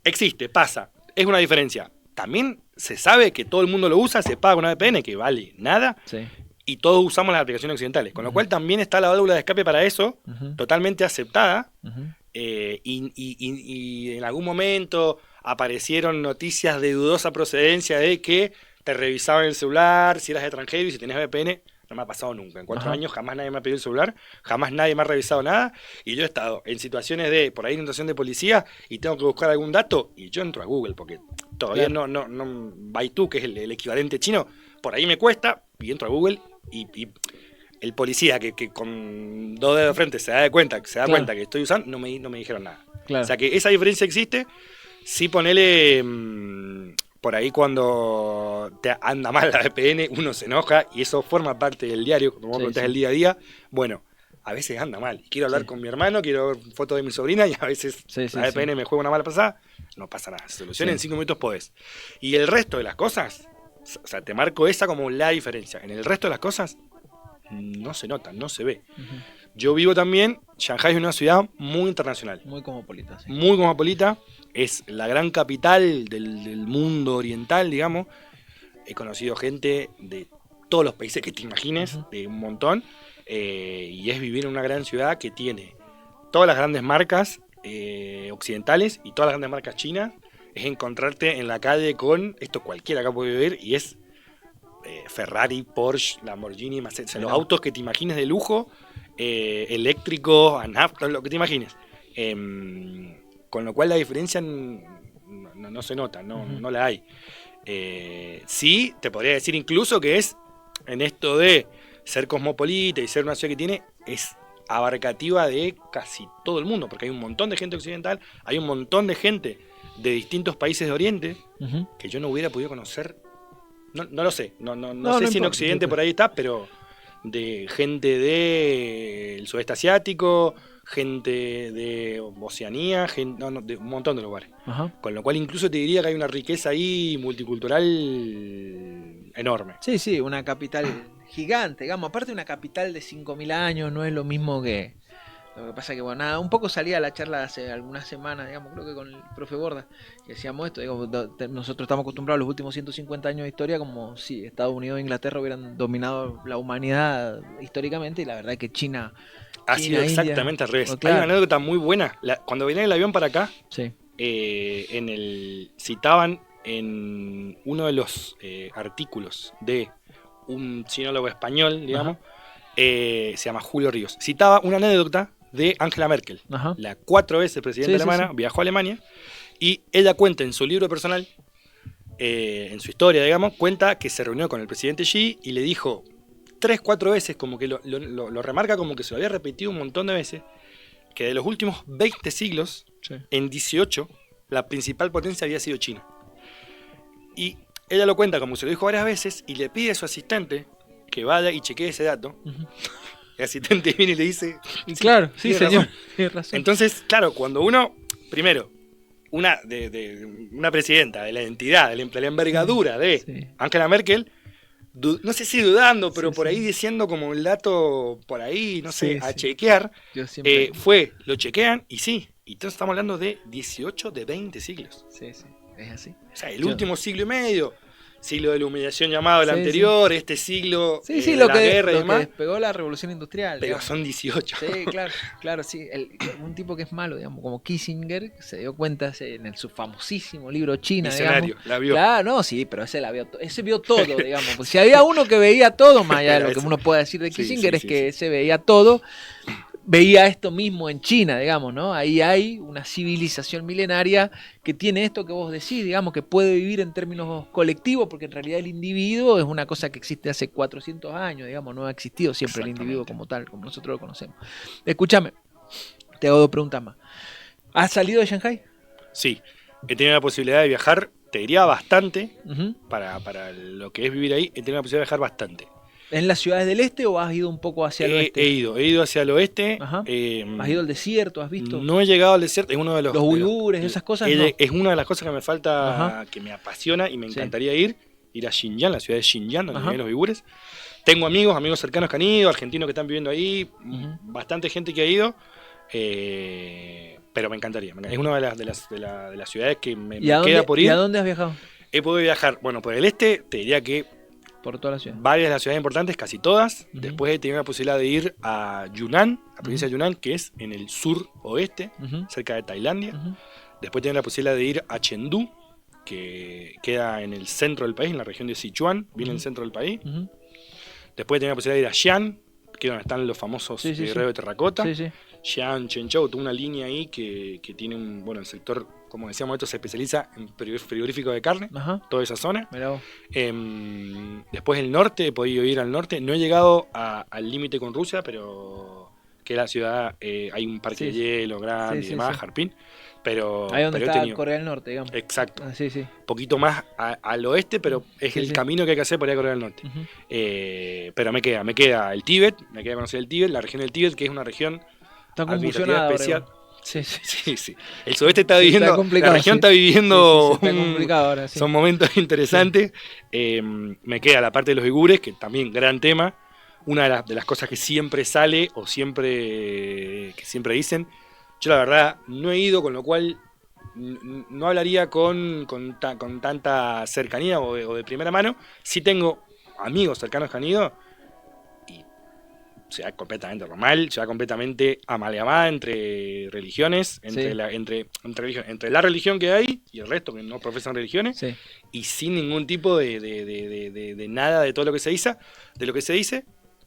existe, pasa, es una diferencia. También se sabe que todo el mundo lo usa, se paga una VPN que vale nada Sí. y todos usamos las aplicaciones occidentales, con lo cual también está la válvula de escape para eso, Ujú, totalmente aceptada. ujú. Y en algún momento aparecieron noticias de dudosa procedencia de que te revisaban el celular si eras extranjero y si tenías VPN. No me ha pasado nunca. En 4 Ajá. años jamás nadie me ha pedido el celular, jamás nadie me ha revisado nada. Y yo he estado en situaciones de, por ahí, inundación de policía y tengo que buscar algún dato y yo entro a Google porque todavía Claro. no Baidu, que es el equivalente chino, por ahí me cuesta y entro a Google y el policía que con 2 dedos de frente se da Claro. cuenta que estoy usando, no me dijeron nada. Claro. O sea que esa diferencia existe. Sí, ponele por ahí cuando te anda mal la VPN, uno se enoja y eso forma parte del diario, como vos Sí, contás sí. el día a día. Bueno, a veces anda mal. Quiero hablar Sí. con mi hermano, quiero ver fotos de mi sobrina y a veces Sí, sí, la VPN me juega una mala pasada. No pasa nada, se soluciona Sí. en 5 minutos podés. Y el resto de las cosas, o sea, te marco esa como la diferencia. En el resto de las cosas no se nota, no se ve. Ujú. Yo vivo también, Shanghái es una ciudad muy internacional, Muy cosmopolita, sí. muy cosmopolita, es la gran capital del mundo oriental, digamos. He conocido gente de todos los países que te imagines, Ujú. de un montón, y es vivir en una gran ciudad que tiene todas las grandes marcas occidentales y todas las grandes marcas chinas. Es encontrarte en la calle con, esto cualquiera acá puede vivir, y es Ferrari, Porsche, Lamborghini, Mercedes, los Mirá. autos que te imagines de lujo, eléctricos, a nafta, lo que te imagines. Con lo cual la diferencia no se nota, Ujú. no la hay. Sí, te podría decir incluso que es en esto de ser cosmopolita y ser una ciudad que tiene, es abarcativa de casi todo el mundo, porque hay un montón de gente occidental, hay un montón de gente de distintos países de Oriente que yo no hubiera podido conocer. No lo sé, no sé si en importa, Occidente por ahí está, pero de gente del sudeste asiático, gente de Oceanía, de un montón de lugares. Ajá. Con lo cual incluso te diría que hay una riqueza ahí multicultural enorme. Sí, una capital gigante, digamos. Aparte una capital de 5.000 años, no es lo mismo que... Lo que pasa que, bueno, nada, un poco salía a la charla hace algunas semanas, digamos, creo que con el profe Borda, que decíamos esto, digamos, nosotros estamos acostumbrados a los últimos 150 años de historia como si Estados Unidos e Inglaterra hubieran dominado la humanidad históricamente, y la verdad es que China... Ha sido exactamente al revés. Claro. Hay una anécdota muy buena. Cuando venía el avión para acá, Sí. citaban en uno de los artículos de un sinólogo español, digamos, se llama Julio Ríos. Citaba una anécdota de Angela Merkel, Ajá. la 4 veces presidenta alemana, viajó a Alemania, y ella cuenta en su libro personal, en su historia, digamos, cuenta que se reunió con el presidente Xi y le dijo 3, 4 veces, como que lo remarca como que se lo había repetido un montón de veces, que de los últimos 20 siglos, en 18, la principal potencia había sido China. Y ella lo cuenta como se lo dijo varias veces y le pide a su asistente que vaya y chequee ese dato. El asistente viene y le dice... Y claro, sí, tiene señor. razón. Tiene razón. Entonces, claro, cuando uno, primero, una presidenta de la entidad, de la envergadura de Angela Merkel, no sé si dudando, pero por ahí diciendo como un dato por ahí, no sé, a chequear, Yo siempre... lo chequean y sí. Y entonces estamos hablando de 18 de 20 siglos. Sí, es así. O sea, el último siglo y medio, siglo de la humillación llamado el anterior, este siglo de la lo que, guerra y lo demás. que despegó la revolución industrial. Pero digamos. son 18. Sí, claro, sí. Un tipo que es malo, digamos, como Kissinger, se dio cuenta en su famosísimo libro China, Visionario, digamos. la vio. Claro, no, sí, pero ese vio todo, digamos. Porque si había uno que veía todo, más allá de lo que Eso. uno puede decir de Sí, Kissinger, sí, es sí, que sí. ese veía todo. Veía esto mismo en China, digamos, ¿no? Ahí hay una civilización milenaria que tiene esto que vos decís, digamos, que puede vivir en términos colectivos, porque en realidad el individuo es una cosa que existe hace 400 años, digamos, no ha existido siempre el individuo como tal, como nosotros lo conocemos. Escúchame, te hago 2 preguntas más. ¿Has salido de Shanghái? Sí, he tenido la posibilidad de viajar, te diría bastante, Uh-huh. para lo que es vivir ahí, he tenido la posibilidad de viajar bastante. ¿En las ciudades del este o has ido un poco hacia el oeste? He ido hacia el oeste. Ajá. ¿Has ido al desierto? ¿Has visto? No he llegado al desierto, es uno de los uigures, esas cosas, no. Es una de las cosas que me falta, Ajá. que me apasiona y me Sí. encantaría ir a Xinjiang, la ciudad de Xinjiang, donde Ajá. viven los uigures. Tengo amigos cercanos que han ido, argentinos que están viviendo ahí, Ujú. bastante gente que ha ido, pero me encantaría. Es una de las ciudades que me ¿Y a queda por ir. ¿Y a dónde has viajado? He podido viajar, bueno, por el este, te diría que Por toda la ciudad. varias de las ciudades importantes, casi todas. Ujú. Después he tenido la posibilidad de ir a Yunnan, la provincia de Yunnan, que es en el sur oeste, Ujú. cerca de Tailandia. Ujú. Después he tenido la posibilidad de ir a Chengdu, que queda en el centro del país, en la región de Sichuan, bien en el centro del país. Ujú. Después he tenido la posibilidad de ir a Xi'an, que es donde están los famosos Sí, sí, sí. guerreros de terracota. Sí, sí. Xi'an, Chenzhou, toda una línea ahí que tiene el sector, como decíamos, esto se especializa en frigorífico de carne, Ajá. toda esa zona. Mirá vos. Después el norte, he podido ir al norte. No he llegado al límite con Rusia, pero que es la ciudad, hay un parque Sí, de sí. hielo grande Sí, y sí, demás, sí. Jarpín. Pero Ahí donde he está tenido- Corea del Norte, digamos. Exacto. Ah, sí, sí. Un poquito más al oeste, pero es Sí, el sí. camino que hay que hacer para ir a Corea del Norte. Ujú. Pero me queda el Tíbet, me queda conocer el Tíbet, la región del Tíbet, que es una región Está administrativa convulsionada ahora, especial. igual. Sí, sí. Sí, sí. El sudeste está Sí, viviendo, está complicado, la región sí. está viviendo, Sí, está complicado ahora, sí. son momentos interesantes. Me queda la parte de los uigures, que también gran tema. Una de las cosas que siempre sale o que siempre dicen. Yo la verdad no he ido, con lo cual no hablaría con tanta cercanía o de primera mano. Sí tengo amigos cercanos que han ido y ciudad completamente normal, ciudad completamente amalgamada entre religiones, entre, Sí. entre la religión que hay y el resto que no profesan religiones, Sí. y sin ningún tipo de nada de todo lo que se dice,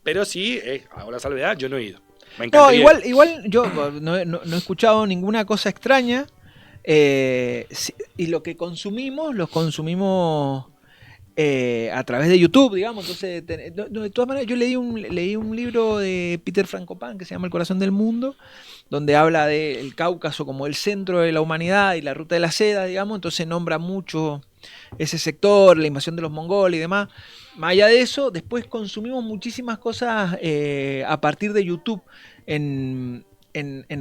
pero sí, ahora salvedad, yo no he ido. Me No, encantaría. igual yo no he escuchado ninguna cosa extraña. Y lo que consumimos, los consumimos a través de YouTube, digamos. Entonces, de todas maneras, yo leí un libro de Peter Frankopan que se llama El corazón del mundo, donde habla del Cáucaso como el centro de la humanidad y la ruta de la seda, digamos. Entonces nombra mucho ese sector, la invasión de los mongoles y demás. Más allá de eso, después consumimos muchísimas cosas a partir de YouTube en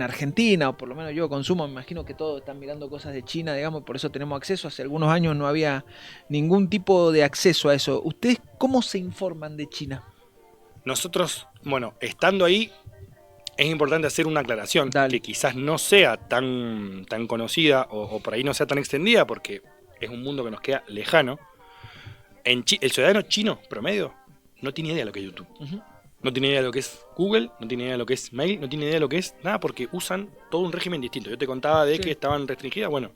Argentina, o por lo menos yo consumo, me imagino que todos están mirando cosas de China, digamos, por eso tenemos acceso. Hace algunos años no había ningún tipo de acceso a eso. ¿Ustedes cómo se informan de China? Nosotros, bueno, estando ahí, es importante hacer una aclaración. Dale. Que quizás no sea tan conocida o por ahí no sea tan extendida, porque es un mundo que nos queda lejano. El ciudadano chino promedio no tiene idea de lo que es YouTube. Uh-huh. No tiene idea de lo que es Google, no tiene idea de lo que es Mail, no tiene idea de lo que es nada, porque usan todo un régimen distinto. Yo te contaba de que estaban restringidas. Bueno,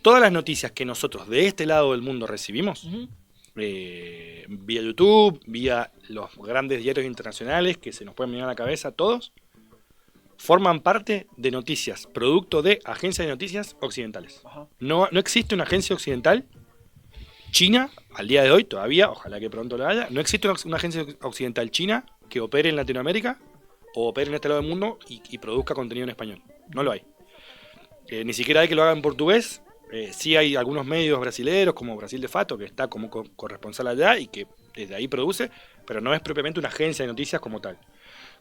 todas las noticias que nosotros de este lado del mundo recibimos, Uh-huh. Vía YouTube, vía los grandes diarios internacionales que se nos pueden venir a la cabeza, todos, forman parte de noticias, producto de agencias de noticias occidentales. Ajá. No existe una agencia occidental. China, al día de hoy, todavía, ojalá que pronto lo haya, no existe una agencia occidental china que opere en Latinoamérica o opere en este lado del mundo y produzca contenido en español. No lo hay. Ni siquiera hay que lo haga en portugués. Sí hay algunos medios brasileños, como Brasil de Fato, que está como corresponsal allá y que desde ahí produce, pero no es propiamente una agencia de noticias como tal.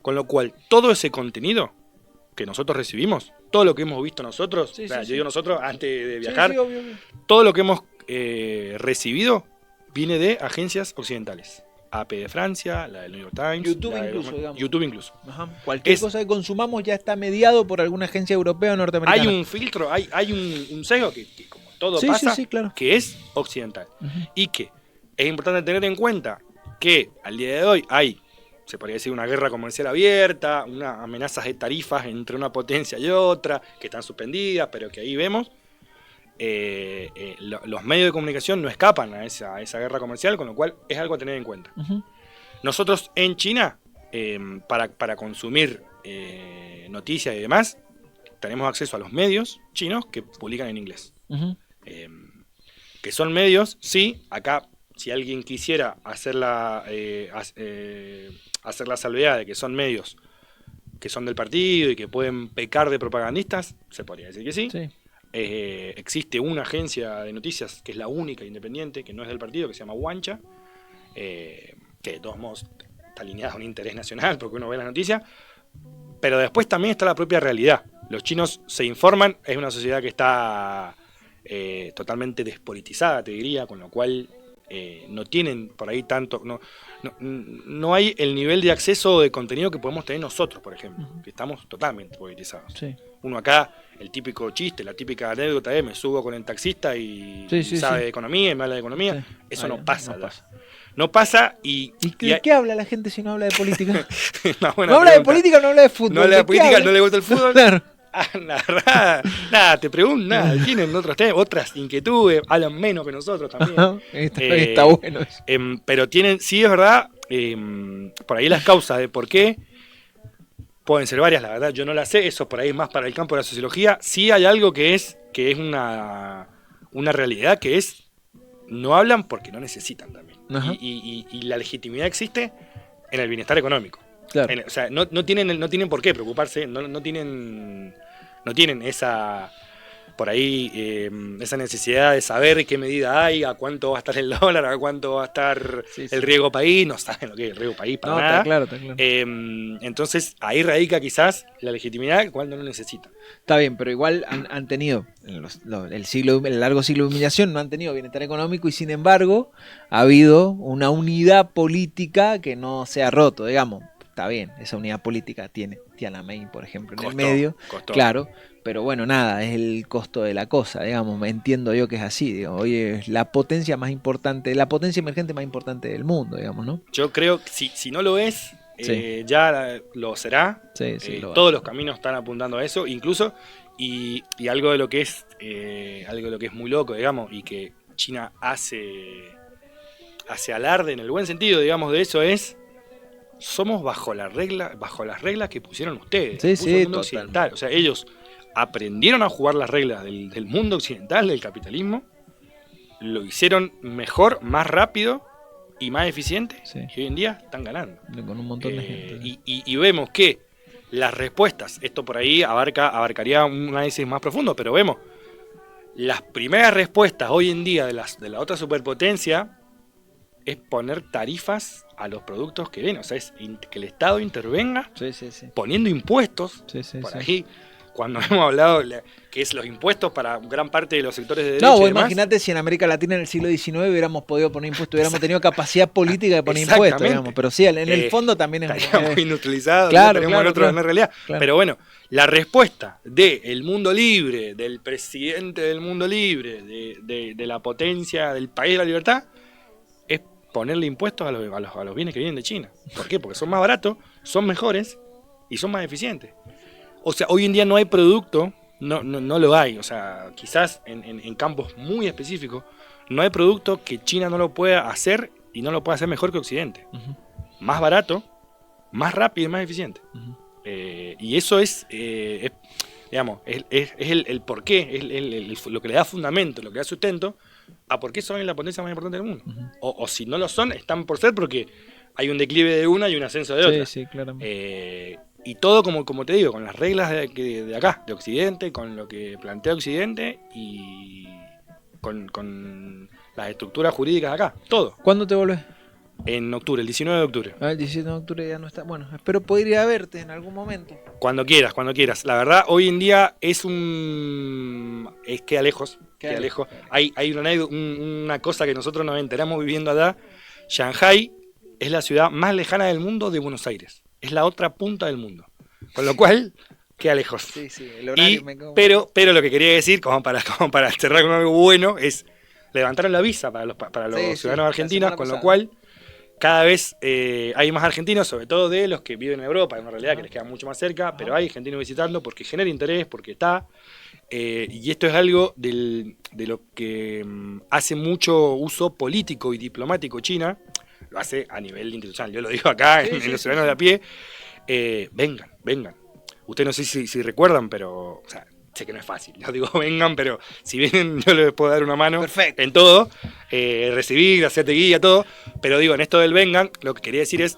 Con lo cual, todo ese contenido que nosotros recibimos, todo lo que hemos visto nosotros, Sí, o sea, sí, yo digo sí. nosotros antes de viajar, Sí, obvio. todo lo que hemos recibido viene de agencias occidentales. AP de Francia, la del New York Times. YouTube la de- incluso, digamos. YouTube incluso. Ajá. Cualquier cosa que consumamos ya está mediado por alguna agencia europea o norteamericana. Hay un filtro, hay un sesgo que como todo Sí, pasa, sí, claro. que es occidental. Ujú. Y que es importante tener en cuenta que al día de hoy hay, se podría decir, una guerra comercial abierta, unas amenazas de tarifas entre una potencia y otra, que están suspendidas, pero que ahí vemos. Los medios de comunicación no escapan a esa guerra comercial, con lo cual es algo a tener en cuenta. Ujú. Nosotros en China, para consumir noticias y demás, tenemos acceso a los medios chinos que publican en inglés. Ujú. Que son medios, sí, acá si alguien quisiera hacer la salvedad de que son medios que son del partido y que pueden pecar de propagandistas, se podría decir que sí. Sí. Existe una agencia de noticias que es la única independiente, que no es del partido, que se llama Wancha, que de todos modos está alineada a un interés nacional porque uno ve la noticia, pero después también está la propia realidad. Los chinos se informan, es una sociedad que está totalmente despolitizada, te diría, con lo cual no tienen por ahí tanto, no hay el nivel de acceso de contenido que podemos tener nosotros, por ejemplo, que estamos totalmente politizados. Sí. Uno acá, el típico chiste, la típica anécdota de me subo con el taxista y Sí, sabe sí. de economía y me habla de economía. Sí. Eso Ah, no ya, pasa. no ¿verdad? pasa. No pasa y... ¿Y de qué habla la gente si no habla de política? Una buena ¿No habla de pregunta. política o no habla de fútbol? No habla de ¿De qué política, habla? no le gusta el fútbol. Claro. Ah, nada, te pregunto, nada, tienen otras inquietudes, hablan menos que nosotros también. Ajá. Está bueno eso. Pero tienen, sí es verdad, por ahí las causas de por qué pueden ser varias, la verdad, yo no las sé, eso por ahí es más para el campo de la sociología. Sí hay algo que es una realidad, que es, no hablan porque no necesitan también. Ajá. Y la legitimidad existe en el bienestar económico. Claro. O sea, no tienen por qué preocuparse, no tienen esa por ahí esa necesidad de saber qué medida hay, a cuánto va a estar el dólar, a cuánto va a estar Sí. el riesgo país, no saben lo que es el riesgo país para No, nada. está claro. Entonces ahí radica quizás la legitimidad cuando no necesitan. Está bien, pero igual han tenido, el largo siglo de humillación, no han tenido bienestar económico y sin embargo ha habido una unidad política que no se ha roto, digamos. Está bien, esa unidad política tiene Tiananmen, por ejemplo, en el medio. Costó. Claro, pero bueno, nada, es el costo de la cosa, digamos, entiendo yo que es así, digo, oye, es la potencia más importante, la potencia emergente más importante del mundo, digamos, ¿no? Yo creo que si no lo es, Sí. ya lo será. Sí, sí, lo va. Todos los caminos están apuntando a eso, incluso, y algo de lo que es muy loco, digamos, y que China hace alarde en el buen sentido, digamos, de eso es: somos bajo las reglas que pusieron ustedes, Sí, que puso sí, el mundo totalmente. occidental. O sea, ellos aprendieron a jugar las reglas del mundo occidental, del capitalismo, lo hicieron mejor, más rápido y más eficiente, Sí. y hoy en día están ganando. Con un montón de gente. Y vemos que las respuestas, esto por ahí abarcaría un análisis más profundo, pero vemos las primeras respuestas hoy en día de la otra superpotencia es poner tarifas a los productos que ven, o sea, es que el Estado intervenga Sí, sí, sí. poniendo impuestos. Sí, sí, Por sí. ahí, cuando hemos hablado que es los impuestos para gran parte de los sectores de derecha No, y vos demás, imagínate si en América Latina en el siglo XIX hubiéramos podido poner impuestos, hubiéramos tenido capacidad política de poner impuestos, Exactamente. digamos. Pero sí, en el fondo también es... estaríamos inutilizado, claro, estaríamos claro, en otra claro. en la realidad. Claro. Pero bueno, la respuesta del mundo libre, del presidente del mundo libre, de la potencia del país de la libertad, es ponerle impuestos a los bienes que vienen de China. ¿Por qué? Porque son más baratos, son mejores y son más eficientes. O sea, hoy en día no hay producto, no lo hay. O sea, quizás en campos muy específicos, no hay producto que China no lo pueda hacer y no lo pueda hacer mejor que Occidente. Ujú, Más barato, más rápido y más eficiente. ujú. Y eso digamos, es el porqué, es lo que le da fundamento, lo que le da sustento a por qué son la potencia más importante del mundo. Ujú. O si no lo son, están por ser porque hay un declive de una y un ascenso de otra. Sí, sí, claramente. Y todo, como te digo, con las reglas de acá, de Occidente, con lo que plantea Occidente y con las estructuras jurídicas de acá. Todo. ¿Cuándo te volvés? En octubre, el 19 de octubre. El 17 de octubre ya no está. Bueno, espero poder ir a verte en algún momento. Cuando quieras, cuando quieras. La verdad, hoy en día queda lejos. Queda lejos. Hay una cosa que nosotros nos enteramos viviendo allá. Shanghái es la ciudad más lejana del mundo de Buenos Aires. Es la otra punta del mundo. Con lo cual, queda lejos. Sí, sí, el horario Pero lo que quería decir, como para cerrar con algo bueno, es levantaron la visa para los Sí, ciudadanos la argentinos, semana con lo pasada. cual cada vez hay más argentinos, sobre todo de los que viven en Europa, en una realidad que les queda mucho más cerca, pero hay argentinos visitando porque genera interés, porque está. Y esto es algo de lo que hace mucho uso político y diplomático China, lo hace a nivel institucional, yo lo digo acá en los ciudadanos de a pie, vengan. Ustedes no sé si recuerdan, pero... O sea, sé que no es fácil, yo digo vengan, pero si vienen yo les puedo dar una mano. Perfecto. En todo, recibir, hacerte guía, todo, pero digo, en esto del vengan, lo que quería decir es,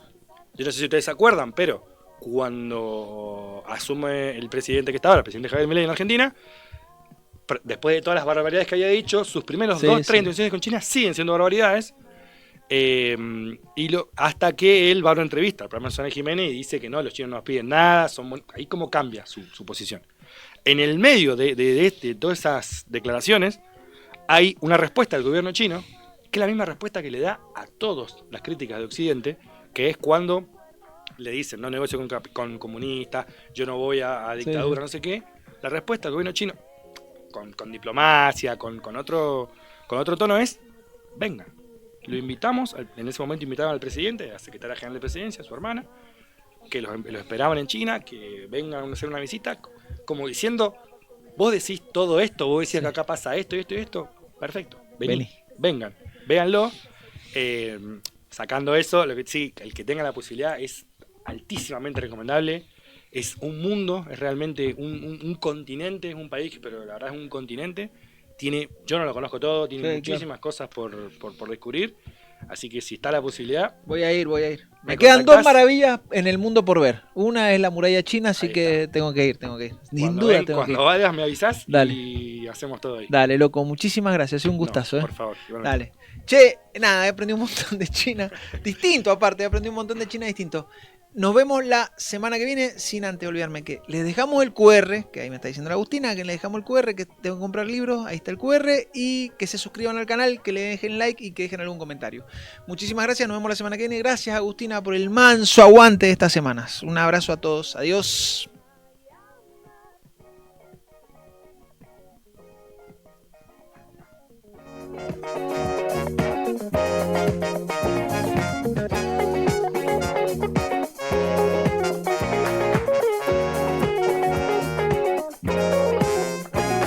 yo no sé si ustedes se acuerdan, pero cuando asume el presidente que está ahora, el presidente Javier Milei en Argentina, después de todas las barbaridades que había dicho, sus primeros 3 intervenciones con China siguen siendo barbaridades, hasta que él va a una entrevista al programa de Susana Jiménez y dice que no, los chinos no nos piden nada, ahí como cambia su posición. En el medio de todas esas declaraciones hay una respuesta del gobierno chino, que es la misma respuesta que le da a todas las críticas de Occidente, que es cuando le dicen no negocio con comunistas, yo no voy a dictadura, no sé qué. La respuesta del gobierno chino, con diplomacia, con otro tono, es vengan. Lo invitamos, en ese momento invitaban al presidente, a la secretaria general de presidencia, a su hermana, que lo esperaban en China, que vengan a hacer una visita, como diciendo, vos decís todo esto, vos decís que acá pasa esto y esto y esto, perfecto, vengan, véanlo. Sacando eso, lo que sí, el que tenga la posibilidad es altísimamente recomendable. Es un mundo, es realmente un continente, es un país, pero la verdad es un continente. Yo no lo conozco todo, tiene muchísimas cosas por descubrir. Así que si está la posibilidad... Voy a ir. Me ¿Me quedan contactás? 2 maravillas en el mundo por ver. Una es la muralla china, así Ahí que tengo que ir. Sin duda tengo que ir. Cuando vayas me avisás. Dale. Y hacemos todo ahí. Dale, loco, muchísimas gracias. Ha sido un gustazo, Por favor. igualmente. Dale. Che, nada, he aprendido un montón de China. Distinto, aparte, he aprendido un montón de China distinto. Nos vemos la semana que viene, sin antes olvidarme que les dejamos el QR, que ahí me está diciendo la Agustina, que le dejamos el QR, que tengo que comprar libros, ahí está el QR, y que se suscriban al canal, que le dejen like y que dejen algún comentario. Muchísimas gracias, nos vemos la semana que viene. Gracias, Agustina, por el manso aguante de estas semanas. Un abrazo a todos, adiós.